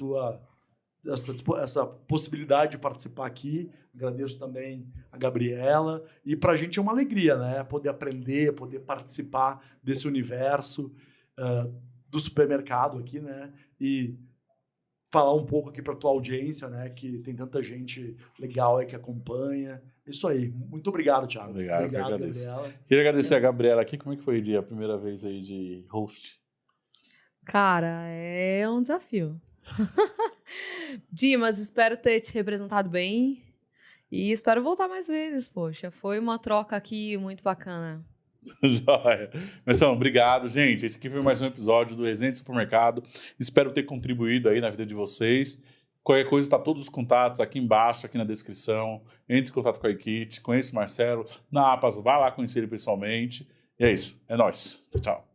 essa possibilidade de participar aqui. Agradeço também a Gabriela. E para a gente é uma alegria, né? Poder aprender, poder participar desse universo do supermercado aqui, né? E falar um pouco aqui para tua audiência, né? Que tem tanta gente legal aí que acompanha. Isso aí. Muito obrigado, Thiago. Obrigado, Gabriela. Queria agradecer a Gabriela aqui. Como é que foi a primeira vez aí de host? Cara, é um desafio. Dimas, espero ter te representado bem e espero voltar mais vezes, poxa. Foi uma troca aqui muito bacana. Joia. Marcelão, obrigado, gente. Esse aqui foi mais um episódio do Resenha de Supermercado. Espero ter contribuído aí na vida de vocês. Qualquer coisa, está todos os contatos aqui embaixo, aqui na descrição. Entre em contato com a Alkit, conheça o Marcelo. Na APAS, vai lá conhecer ele pessoalmente. E é isso. É nóis. Tchau.